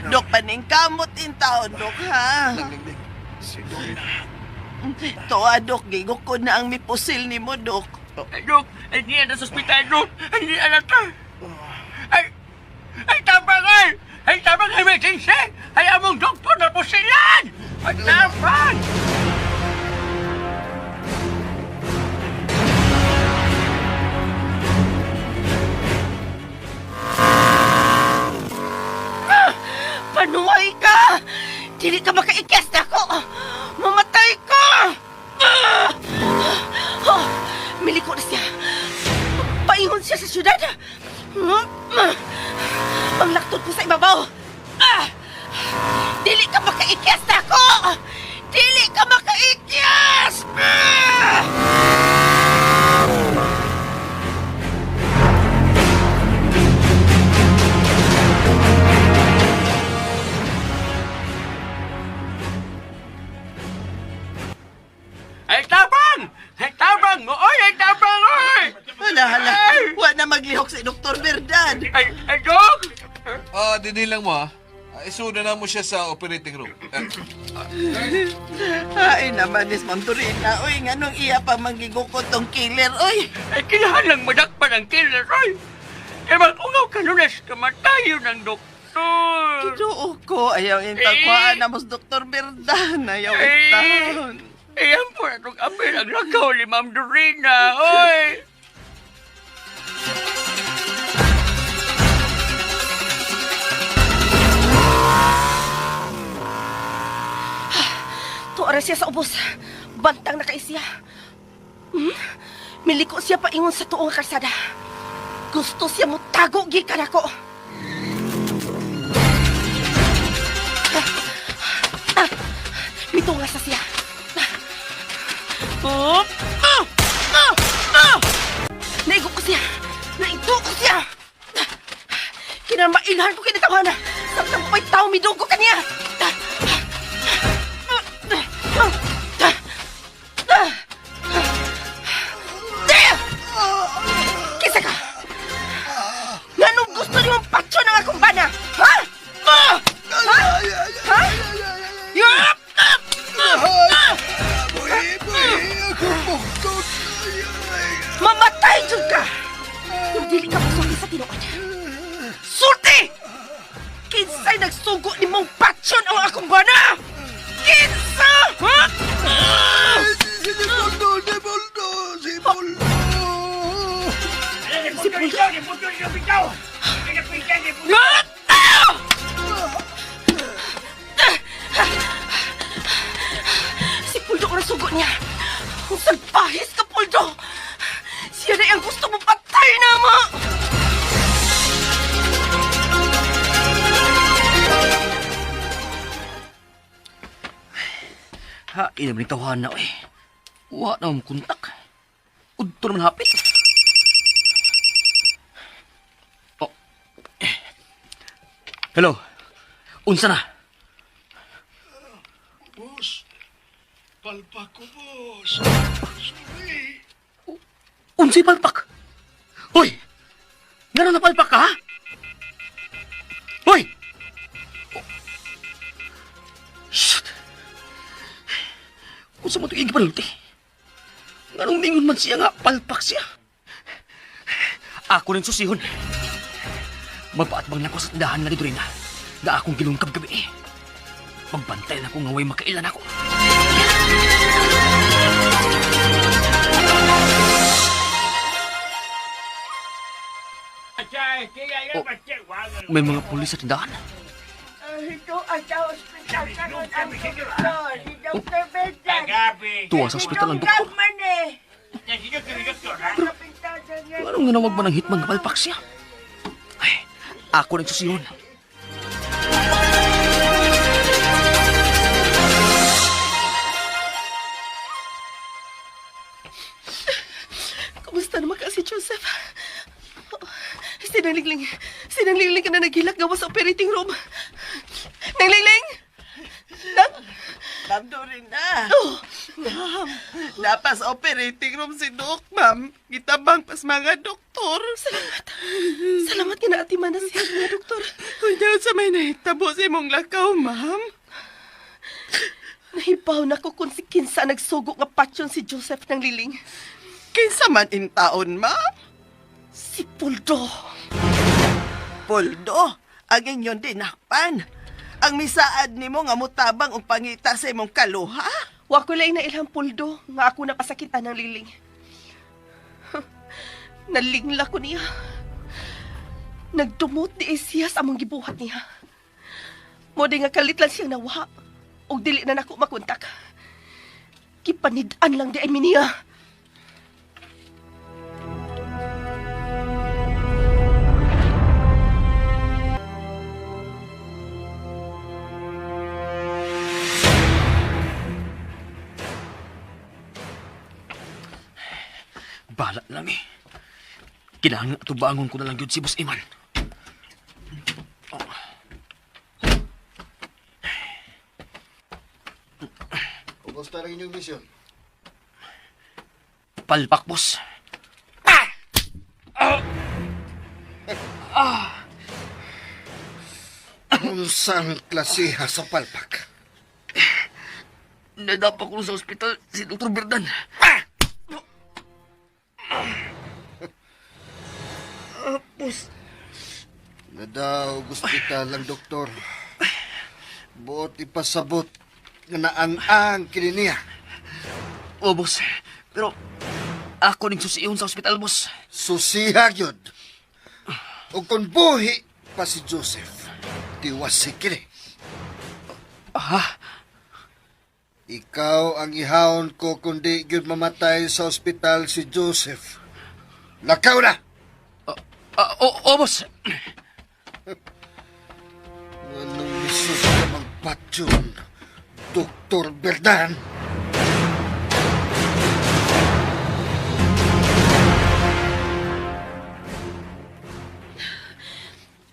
Dok, paningkamot in taon, Dok, ha? Si Dorina. Toa, Dok, gigok ko na ang mipusil ni mo, Dok. Ay, Dok! Ay, di na sa ospital, Dok! Ay, di na ta! Ay, tabang ay! Ay, tabang emergency! Ay, among doktor na pusilan! Ay, tabang! Panuhay ka! Dili ka makaikyas na ako! Mamatay ka! Miliko na siya. Paingon siya sa syudad. Panglaktod ko sa ibabaw. Dili ka makaikyas na ako! Dili ka makaikyas! Ay, tabang! Ay, tabang mo! Oy, ay, tabang! Oy! Hala, wa na maglihok si Dr. Verdad. Ay, Dok! Dinilang mo, ha? Isuna na mo siya sa operating room. Ay naman, Miss Monturina. Uy, nganong iya pa manggigukot tong killer, uy. Ay, kinahalang madakpan ang killer, oy. Kaya mag-ungaw ka nunas, kamatayo ng doktor. Kinuo ko, ayaw intakwaan na mas Dr. Berdan. Ayaw Eh. intaon. Ayan po na itong apel ang lakaw ni Ma'am Dorina, oy. Tuara siya sa ubos. Bantang nakaisya. Miliko siya paingon sa tuong karsada. Gusto siya mo tago gikan ako. Mitunga sa siya. Naigo ko siya. Naito ko siya. Kinamailhan ko kinatawana. Samtang pa'y tao midugo kaniya. Kisa ka! Nganong gusto niyo ang patso ng akong bana? Ha? Ha? Ha? Yup! Mamatay dyan ka! Kung dili ka masulti sa tinuod. Sulti! Kinsa'y nagsugo ni mong patson ang akong bana! Kinsa! Ha? Si Poldo! Si Poldo! Si Poldo ko nasugo niya. Kung salpahis ka, Poldo! Siya na ang gusto mo patay na mo! Ha, ina maning tawahan na, oy. Wa na mong kontak. Udto naman hapit. Oh. Hello. Unsa na? Boss, palpak ko, boss. Sorry. Unsay palpak? Hoy! Ngano na palpak ka, ha? Hoy! Shit! Kung sa mo ito igibalute, nganong ningon man siya nga palpak siya? Ako rin susihon. Magpaatbang lang ko sa tindahan na dito rin na akong gilungkab gabi. Magbantay na ko nga way makailan ako. Oh, may mga pulis sa tindahan. Ito ang sa ospital karon ang doktor. Si Dr. Benjan. Tuwa sa ospital ang doktor. Anong nanawag man ang hitman nga palpak siya? Ay, ako rin susihon. Kumusta naman ka si Joseph? Sinanglingling ka na naghilak gawa sa operating room. Nanglingling! Ma'am Dorina. Oh, Ma'am, napas operating room si Doc, ma'am. Gitabang pas mga doktor. salamat ka na ati man na siya nga, doktor. Kunyaw sa may nahitabo sa imong lakaw, ma'am. Nahibaw na ko kung si Kinsa nagsugo nga patyon si Joseph ng liling. Kinsa man in taon, ma'am? Si Poldo. Poldo, ang inyon dinakpan. Ang misaad nimo nga mutabang og pangita sa imong kaluha. Wa ko lang na ilang Poldo nga ako napasakitan ng liling. Nalingla ko niya. Nagdumot ni siya sa among gibuhat niya. Mo di nga kalit lang siyang nawa. Og dili na nako makontak. Kipanid-an lang di ay miniya. Bala lang eh. Kailangan ito bangon ko na lang yun si Boss Iman. Kumusta rin inyong misyon? Palpak, boss. Unsang klasiha sa palpak? Nadapa ko sa ospital si Dr. Berdan. Boss, Nadaog ospital ang doktor. Buot ipasabot nga naang-ang kini niya. boss. Pero ako ning susiyon sa ospital, boss. Susiha gyud. O kung buhi pa si Joseph, tiwas si kini. Ikaw ang ihawon ko kundi gyud mamatay sa ospital si Joseph. Lakaw na! Boss. Anong misus ka magpatyon, Dr. Berdan?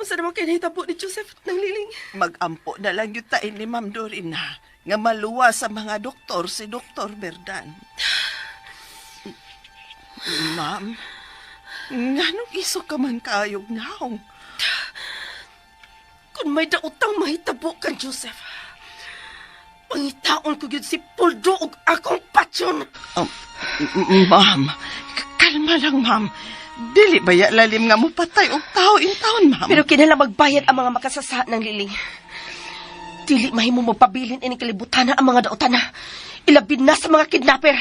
Masa naman kayo nahitabo ni Joseph ng liling? Mag-ampo na lang yung tain ni Ma'am Dorina nga maluwa sa mga doktor si Dr. Berdan. Ma'am, nganong iso ka man kayog naong? Kung may daotang mahitabo kang Joseph, pangitaon ko yun si Poldo ug akong patyon. Ma'am, kalma lang, ma'am. Dili ba ya lalim nga mo patay og tao in taon, ma'am? Pero kinala magbayad ang mga makasasa ng liling. Dili mahimo magpabilin ining kalibutan ang mga daotan na. Ilabid na sa mga kidnapper.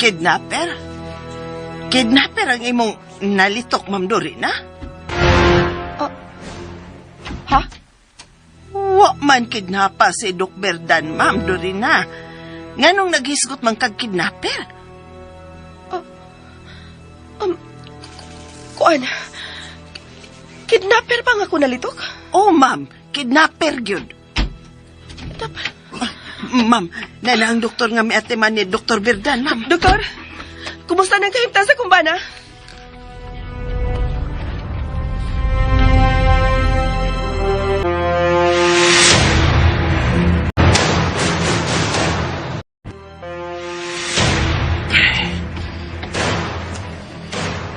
Kidnapper? Kidnapper ang imong nalitok, Ma'am Dorina? Ha? Wa man kidnapa si Doc Berdan, Ma'am Dorina. Nganong naghisgot man kag kidnapper? Kuan? Kidnapper ba nga ako nalitok? Oh, ma'am. Kidnapper gyud. Ma'am, nana ang doktor nga miate man ni Dr. Berdan, ma'am. Doktor, kumusta nang kahimtas sa kumbana?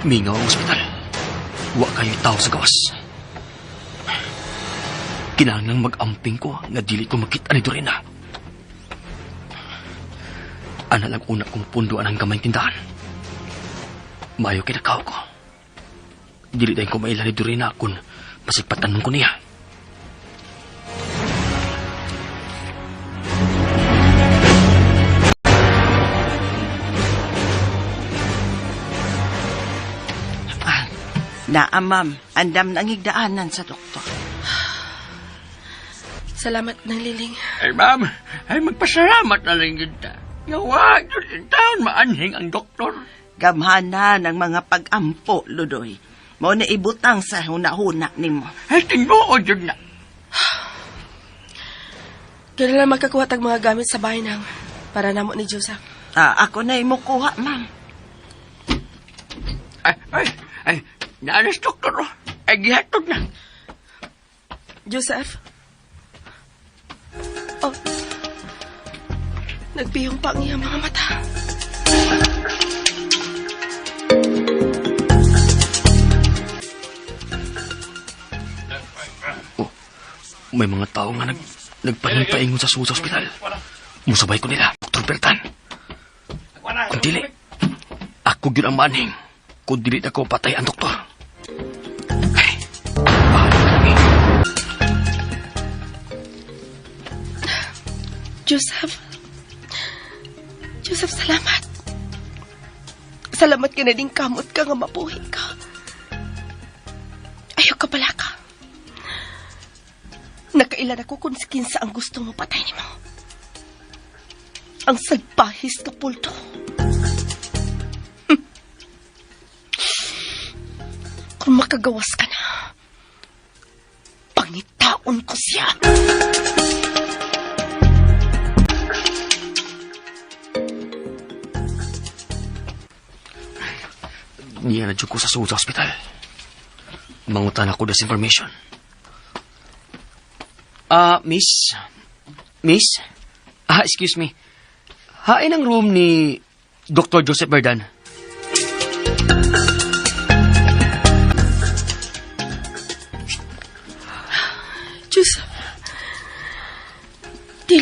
Mingaw ang ospital. Wa kayo tao sa gawas. Kinahanglang mag-amping ko nga dili ko makita ni Dorina. Ana lang una kong punduan ang gamay tindahan. Maayo kinakaw ko. Dili dahin ko maila ni Dorina kung masigpatan ko niya. Naa, ma'am. Andam nang higdaanan sa doktor. Salamat ng liling. Ay, ma'am, ay magpasalamat na lang yun ta. Yawa, yun yung taon maanhing ang doktor. Gamhana ng mga pag-ampo, Ludoy. Mo na ibutang sa hunahuna nimo. Ay, tingoo yun na. Kailan magkakuha tag mga gamit sa bahay nang para namo ni Joseph. Ako na imukuha, ma'am. Ay, naalas doktor, oh. Ay, gihatod na. Joseph? Oh. Nagpiyong pa ang iyang mga mata. Oh, may mga tao nga nagpahinpaingon sa suwa sa ospital. Musabay ko nila, Dr. Bertan. Kung dili, ako yun ang manhing. Kung dili ako patay ang doktor. Ay, bahala ka kami. Joseph, salamat. Salamat ka na din kamot ka nga mabuhi ka. Ayaw ka pala ka. Nakailan ako kung kinsa ang gusto mo patay ni mo. Ang salbahis ka pulto. Kung makagawas ka na, pangitaon ko siya. Niya na ko sa suwa sa ospital. Mangutan ako das information. Miss? Miss? Excuse me. Hain ang room ni Dr. Joseph Berdan.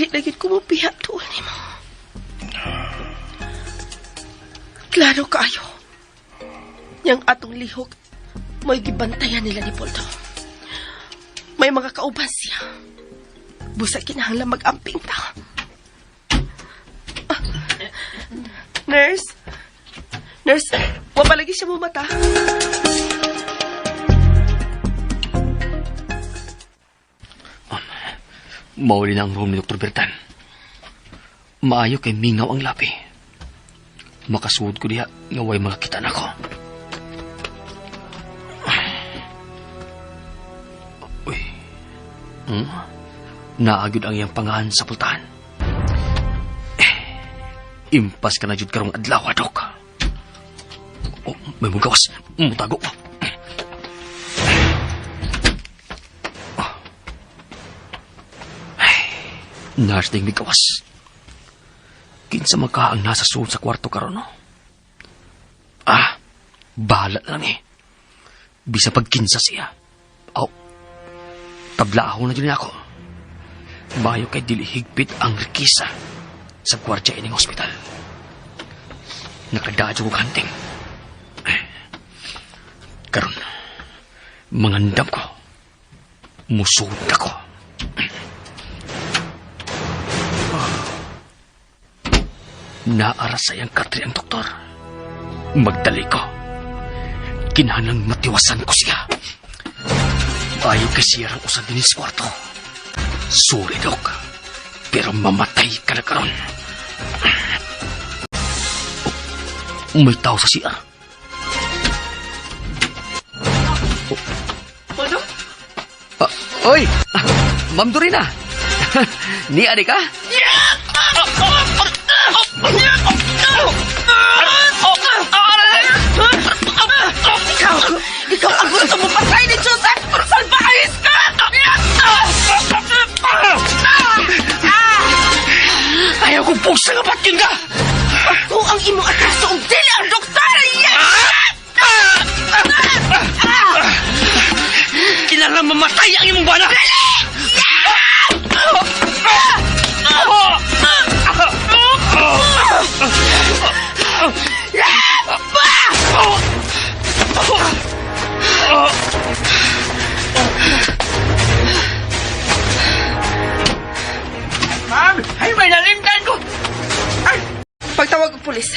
Dili lagi ko mo piha tuon ni mo. Klaro kaayo. Yang atong lihok, mo'y gibantayan nila ni Poldo. May mga kauban siya. Busa kinahanglan mag-amping ta. Nurse? Nurse, wapalagi siya mo mata. Mauli na ang room ni Dr. Bertan. Maayo kay mingaw ang labi. Makasuod ko diha nga way makakita na ko. Uy. Naagid ang iyang pangahan sa pultahan. Impas ka na jud karong adlaw, Dok. Oh, may mugawas. Mutago. Nars ding migawas. Kinsa maka ang nasa suod sa kwarto karon, no? Bahala na lang eh. Bisa pag kinsa siya. Tablaaho na dyan ako. Bayo kay dili higpit ang rikisa sa gwardya ining hospital. Nakadadyo ko kanting. Karon, mangandam ko. Musud ako. Naarasay ang katri ang doktor. Magdali ko. Kinahanglang matiwasan ko siya. Ayaw kay siya ang usan din sa kwarto. Sorry, Dok. Pero mamatay ka na karon. May tao sa siya. Poldo? Oy! Ma'am Dorina! Ni adi ka? Ikaw ang gusto mo patay ni Joseph! Salbahis ka! Ayaw kong pusa nga patkin ka! Ako ang imong atraso ang dili ang doktor! Kailangan mamatay ang imong bana! Ma'am, ay may nalimtan ko. Pagtawag ng pulis,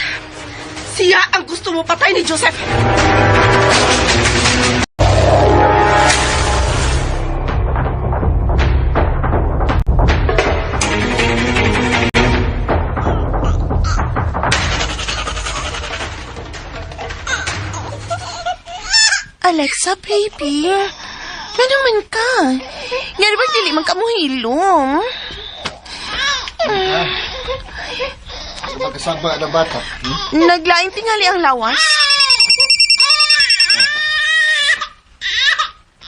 siya ang gusto mo patay ni Joseph! Alexa, baby. Nga naman ka. Nga ba dili man ka mo hilom? Magkasaba na bata. Naglaing tingali ang lawas.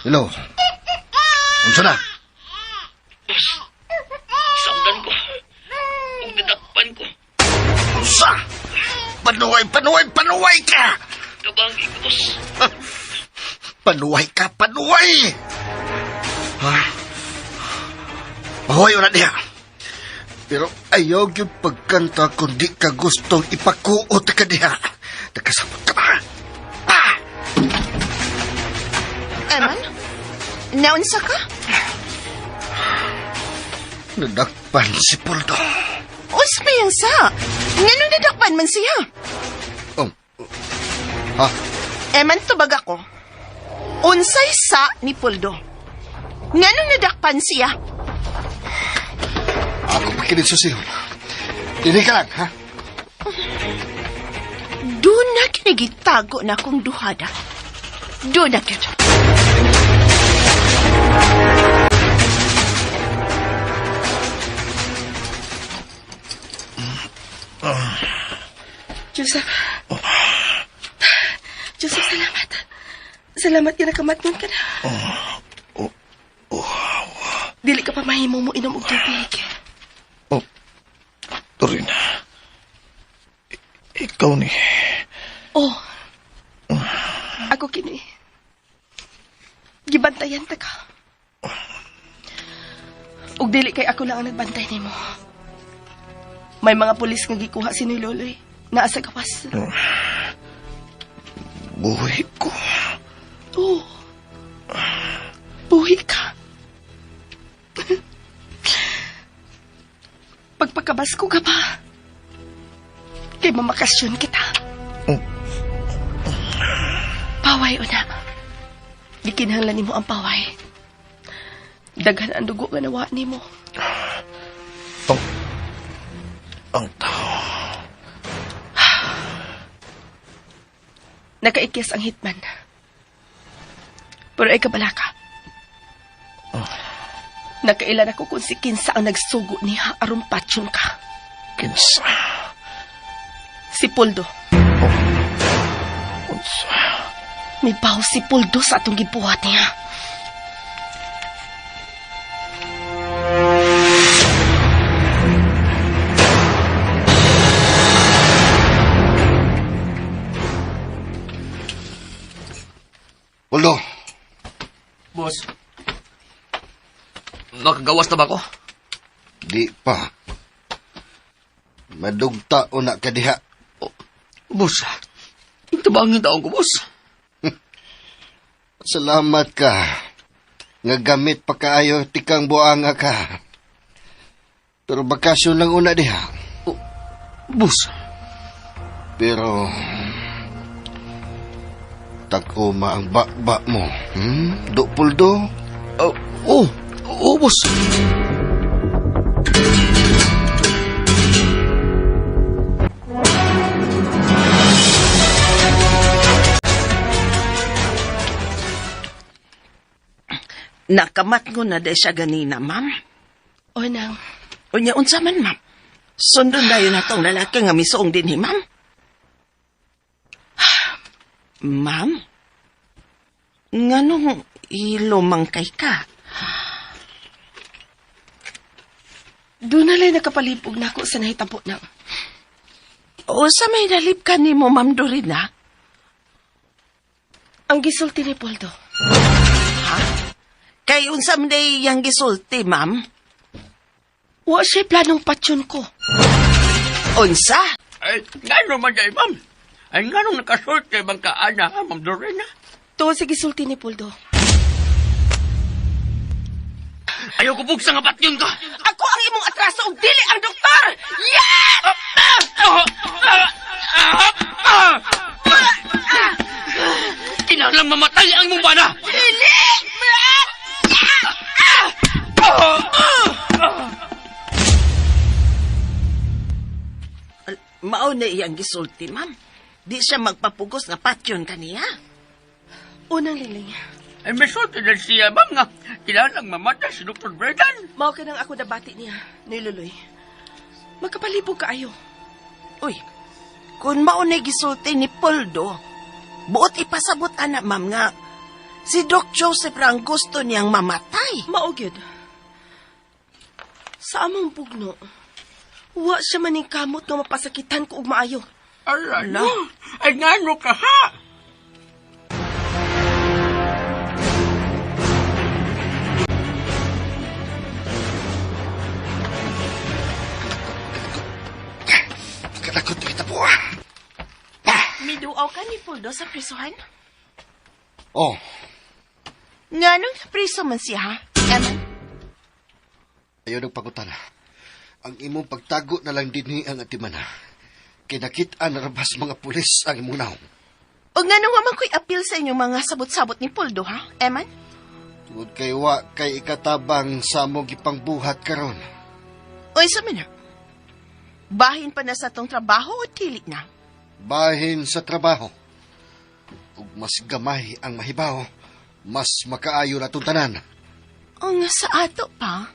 Hello. Unsa na? Samdan ko. Kung dadakpan ko. Unsa? Panuway ka! Kabangi ko, boss. Panuway ka! Ha? Mahuay na niya. Pero ayaw yung pagkanta kung di ka gustong ipakuot ka diha. Nagkasabot ka ba? Eman? Naunsa ka? Nadakpan si Poldo. Usma yang sa. Nga nung nadakpan man siya. Ha? Eman tubag ako. Unsay sa ni Poldo. Nga nung nadakpan siya. Ako pakinig susiyon. Dili ka lang, ha? Doon na kinigitago na kong duhada. Doon na kita. Joseph. Joseph, salamat. Salamat ka nakamatnon ka na. Dili ka pa mahimo mo inom og tubig. Dorina. Ikaw ni. Ako kini. Gibantayan ta ka. Ug dili kay ako lang ang nagbantay nimo. May mga pulis nga gikuha si ni Loloy. Naa sa gawas. Buhay ko. Oo. Buhi ka. Pagpakabas ko ka ba? Kay mamakasyon kita. Paway una. Gikinahanglan nimo ang paway. Daghan ang dugo nga nawa nimo. Ang tao. Nakaikyas ang hitman. Pero ay kabalaka. Nakailan ako kung si Kinsa ang nagsugo niya aron patsyon ka. Kinsa. Si Puldo. Unsa. May baho si Puldo sa atong gibuhat niya. Puldo, Boss, nakagawas na ba ko? di pa. Madugta o na kadiha. Boss, ito ba ang taong ko, boss? Salamat ka. Nga gamit pa kaayo tikang buanga ka. Pero bakasyon lang una diha. Boss, Pero takuma ang bakba mo. Do Puldo? oo, boss. Nakamat ko na day siya ganina, ma'am. O nang, Unya, unsa man, ma'am? Sundon dayo na tong lalaki nga misuong din hi, ma'am. Ma'am? Nganong ilumangkay ka? doon na lang nakapalipog na ako sa nahitabo na. O sa may dalip ka ni mo, ma'am Dorina? Ang gisulti ni Puldo. Kay unsa man day yang gisulti, ma'am? Wa siya planong patsyon ko. Unsa? Ay, gano'n man dahil, ma'am. Ay, gano'ng nakasort kay bang kaana, ma'am Dorena? Tuwa sa gisulti ni Puldo. Ayaw ko bugsa nga patyon ka. Ako ang imong atraso ug dili ang doktor! Yes! Kinahanglang mamatay ang mong bana. Dili! Mao na iyang gisulti, ma'am. Di siya magpapugos nga patyon kaniya. Unang liling. Ay, may sorte na siya, ma'am, nga kailangang mamatay si Dr. Bredan. Mao ka nang ako nabati niya, ni Luloy. Magkapalipog ka ayo. Uy, kung mao na gisulti ni Poldo, buot ipasabot ana, ma'am, nga si Doc Joseph ra ang gusto niyang mamatay. Mao gyud. Sa among pugno, wa siya maning kamot nga mapasakitan ko og maayo. Ala, ay ngano ka, ha? Kalakot kita po. Miduaw ka ni Poldo sa prisuhan? Oh, Nganong priso man siya, ha? Eman? ayaw nagpagutan. Ang imong pagtago na lang dinhi ang atimana. Kinakit-an na rabas mga pulis ang imong naong. O nganong wa man ko'y appeal sa inyong mga sabot-sabot ni Poldo, ha? Eman? Tungod kay wa kay ikatabang sa among gipangbuhat karon. Uy, sa mina? Bahin pa na sa tong trabaho o dili na? Bahin sa trabaho. Ug mas gamay ang mahibaw, mas makaayo na itong tanan. O nga sa ato pa?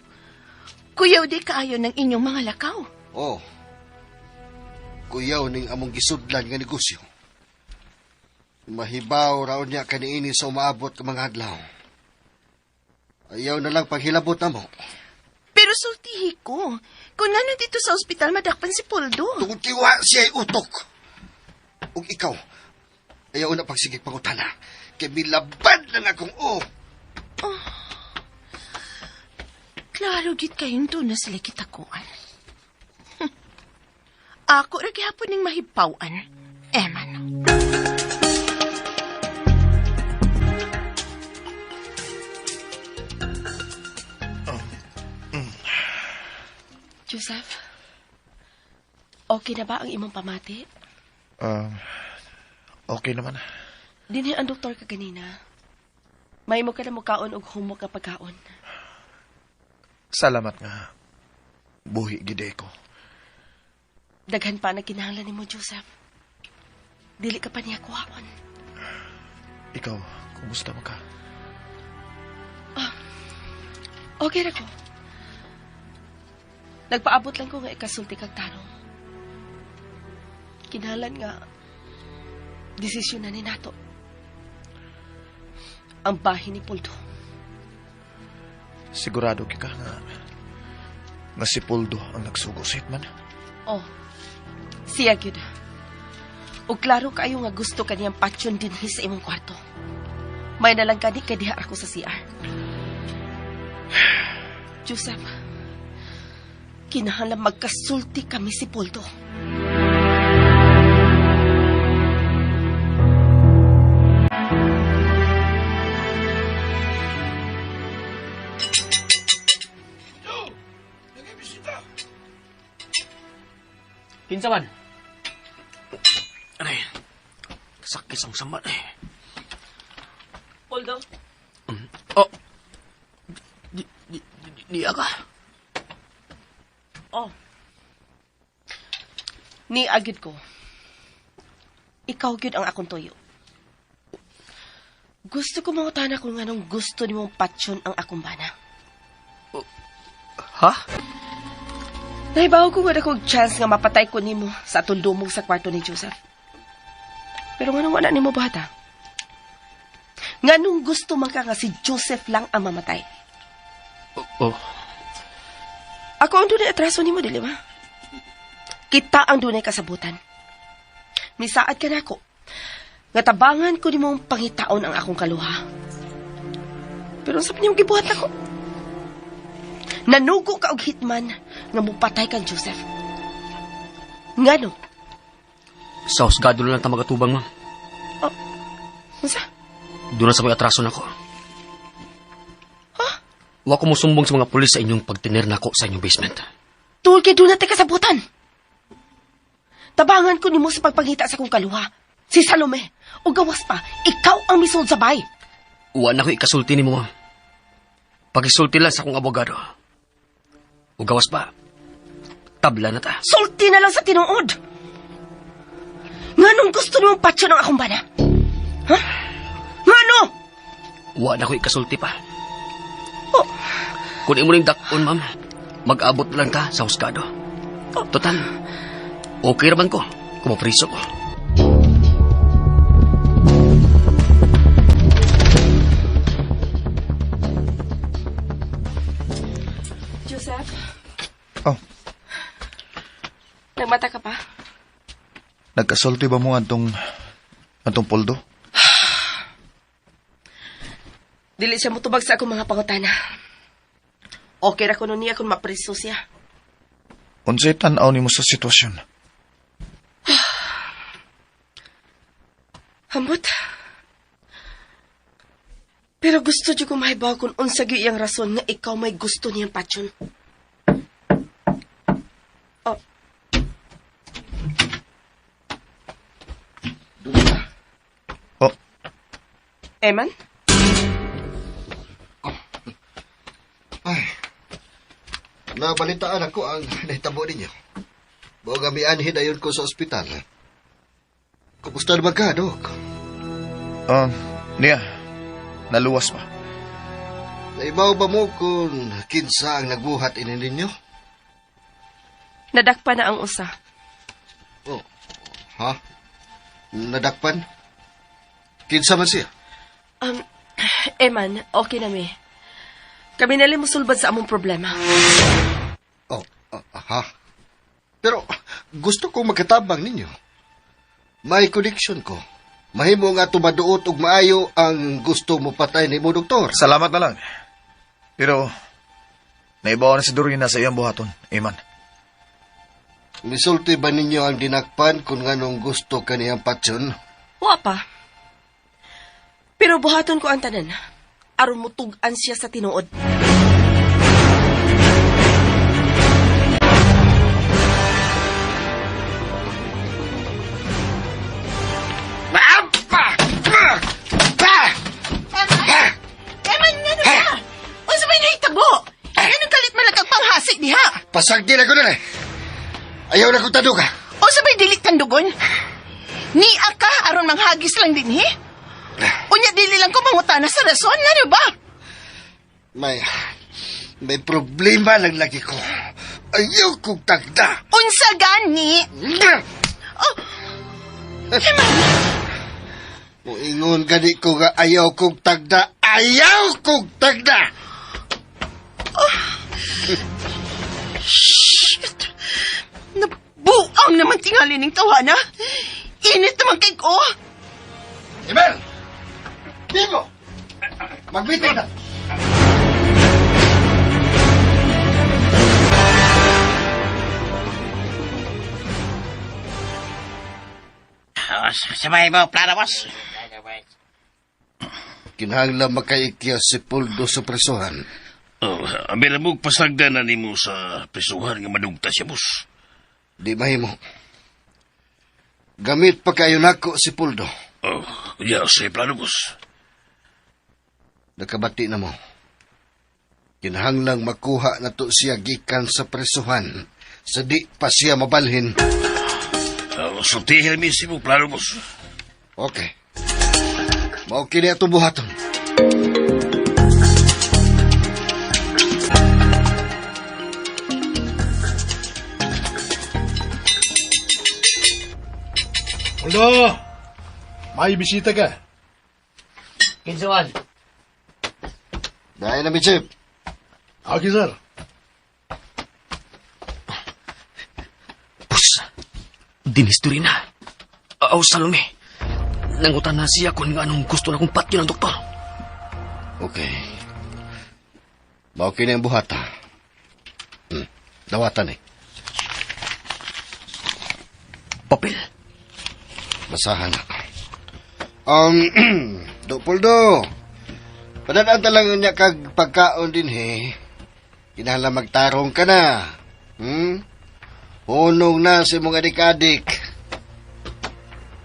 Kuyaw di kaayo ng inyong mga lakaw. Oh, kuyaw ning among gisudlan nga negosyo. Mahibaw raon niya kaniini sa umaabot ka mga adlaw. Ayaw na lang paghilabot na mo. Pero sultihi ko, kung nga dito sa ospital madakpan si Poldo. Tungod kiwa siya ay utok. Ug ikaw, ayaw na pagsigig pangutana. Kay milabad lang akong Klaro git kayong doon na sila kitakuan. Ako ra gihapon ning mahipawan. Eman. Joseph, okay na ba ang imong pamati? Okay naman. Dinhi ang doktor ka ganina. May mo ka na mukaon og humok nga pagkaon. Salamat nga. Buhi gide ko. Daghan pa na kinahanglan nimo, Joseph. Dili ka pa niya kuhaon. Ikaw, kumusta mo ka? Okay ra ko. Nagpaabot lang ko nga ikasulti kag tanong. Kinahanglan nga desisyon na ni nato. Ang bahin ni Puldo. Sigurado ka nga si Puldo ang nagsugusit man. Oh, siya gyud. O klaro kayo nga gusto kaniyang patsyon dinhi sa imong kwarto. May nalang kani kay diha ako sa CR. Joseph, kinahanglan magkasulti kami si Puldo. Kinsa man? Aray, sakit ang samat eh. Puldo? Oh, di ka? Oh. Ni agid ko. Ikaw gyud ang akong tuyo. Gusto ko mangutana kung anong gusto nimong patsyon ang akong bana. Ha? Nahibaw ko nga akong chance nga mapatay ko nimo sa atong dumog sa kwarto ni Joseph. Pero nga nung wala nimo bata. Nga nung gusto man ka nga si Joseph lang ang mamatay. Oh. Ako ang dunay atraso nimo, dili ba? Kita ang dunay kasabutan. Misaad ka na ako. Nga tabangan ko nimong pangitaon ang akong kaluha. Pero sa niyong gibuhat ako. Nanugo ka og hitman nga mupatay kang Joseph. Ngano? Sa husgado lang ta magatubang, ma'am. Oh, unsa? Doon na sa may atraso na ko. Huh? Wa ko musumbong sa mga pulis sa inyong pagtinir na ko sa inyong basement. Tuol kay doon natin kasabutan. Tabangan ko nimo sa pagpangita sa kong kaluha. Si Salome, o gawas pa, ikaw ang misod sa bay. Wa na ko ikasulti ni mo, ma'am. Pagisulti lang sa akong abogado. O gawas pa, tabla na ta. Sulti na lang sa tinuod. Nganong gusto nimong patyo ng akong bana? Ha? Ngano? Wa na ko ikasulti pa. Oh. Kung imo ning dakon, ma'am, mag-abot lang ka sa husgado. Total, okay raman ko kung mapriso ko. Joseph? Oh, Nagmata ka pa? nagkasulti ba mo antong Puldo? Dili siya mutubag sa akong mga pangutana. Okay ra ko nun niya kung mapriso siya. Unsay tan-aw nimo sa sitwasyon? Hambot. Pero gusto dyo ko mahibaw kung unsa gyud iyang rason nga ikaw may gusto niyang patsyon. Oh. Oh, Eman? Ay, nabalitaan ako ang nahitabo ninyo. Bogamian hidayon ko sa ospital. Kumusta naman ka, Dok? Nia, naluwas pa. Naibaw ba mo kung kinsa ang nagbuhat ini ninyo? Nadakpa na ang usa. Oh, ha? Nadakpan? Kinsa man siya? Eman, okay na mi. Kami nalim musulbad sa among problema. Oh, ha? Pero gusto kong magkatabang ninyo. May connection ko. Mahimo nga tumaduot og maayo ang gusto mo patay ni mo, doktor. Salamat na lang. Pero, Naibawa na si Dorina sa iyang buhaton, Iman. Misulti ba ninyo ang dinakpan kung anong gusto kaniyang patsyon? Wa pa. Pero buhaton ko ang tanan. Aron mutugan siya sa tinuod. Eman nga na ba? O sa may nahitabo? Anong kalit man lang kang panghasik diha? Pasagdi na ko na eh. Ayaw na ko taduga. O sa may dilit kang dugon? Ni aka aron manghagis lang din Unya dili lang ko mangutana sa rason nga na ba? May problema lang lagi ko. Ayaw kong tagda. Unsa gani? Oh, Muingon gani ko nga ayaw kong tagda. Ayaw kong tagda! shit. Nabuang naman tingali ning tawana. Init naman kay ko. Ibel! Bingo! Magbitin na! Sabay mo, plano, boss. Kinahanglan makaikya si Puldo sa presohan. Oh, amira mo pasagdan na nimo sa prisuhan nga madugta siya, boss. Di mahimo. Gamit pa kayo nako si Puldo. Oh, yeah, say plano, boss. Nakabati na mo. Kinahanglang makuha na to siya gikan sa presuhan. Sa di pa siya mabalhin. Sultihin mismo, plano, boss. Okay. Mao kini ato buhaton. Hello! May bisita ka. Kinsuan. Dahil na, Chip. Okay, sir. Boss, dinis Dorina. Aw, Salome. Nangutan na siya kung anong gusto na kong patyo ng doktor. Okay. Mao kini ang buhata. Dawatan eh. Papel. Basahan na. Puldo. Padadaan talang niya kag pagkaon din Kinahanglan magtarong ka na. Hunong na si mga adik-adik.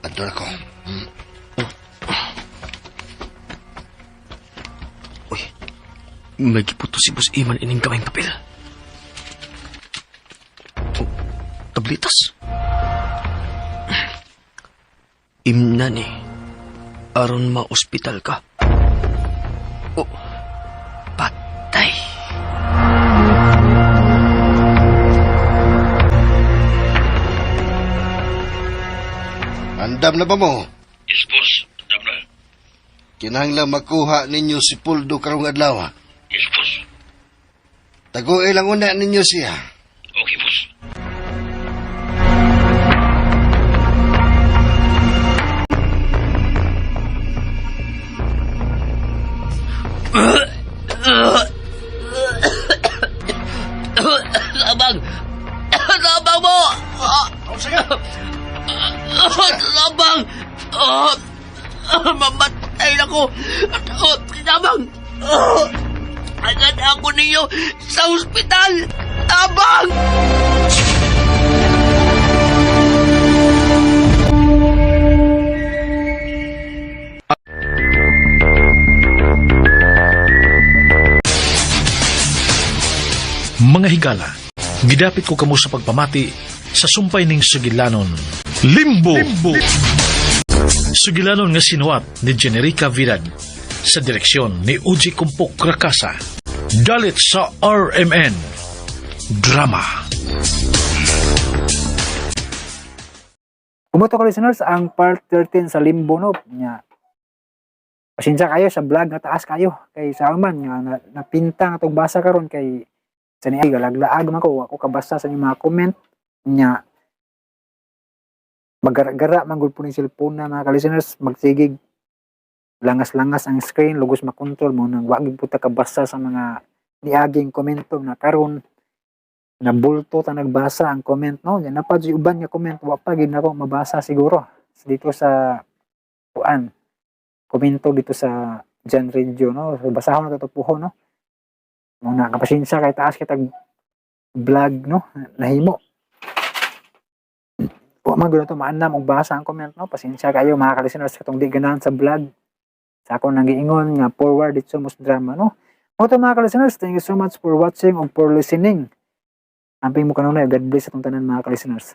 Ador ko. Uy, may giputo si Boss Iman ining kamay papel. Oh, tablitas. Imnani, aron ma-ospital ka. Oh, patay. Andam na ba mo? Yes, boss. Andam na. Kinahanglan makuha ninyo si Puldo karong adlaw. Yes, boss. Taguay lang una ninyo siya. Okay, boss. Labang! Labang mo! Labang! Mamatay na ko! Labang! Agad ako ninyo sa ospital! Labang! Mga higala, gidapit ko kamo sa pagpamati sa sumpay ning Sugilanon. Limbo! Sugilanon nga sinuwat ni Generica Virag sa direksyon ni Uji Kumpok Rakasa. Dalit sa RMN. Drama. Kumuto ka listeners ang part 13 sa Limbo no nya. Pasensya kayo sa vlog nga taas kayo kay sa man nga napinta nga tong basa karon kay sa niay galaglaag man ko ako kabasa sa inyong mga comment nya magara-gara man gud po ning cellphone na mga listeners magsigig langas-langas ang screen lugos makontrol mo nang wa gyud puta kabasa sa mga niaging komento na karon na bulto ta nagbasa ang comment no. Yan na pa jud uban nga comment wa pa gid nako mabasa siguro dito sa kuan. Komento dito sa Jan Radio no. So, basahon na to puho no. Muna kapasensya kay taas kitag vlog no nahimo. Wa man gud to maanam og basa ang comment no. Pasensya kayo mga ka-listeners katong di ganahan sa vlog. Sa ako nang giingon nga forward dito sa drama no. Mo to mga ka-listeners, thank you so much for watching and for listening. Amping mo kanunay, God bless atong tanan mga ka-listeners.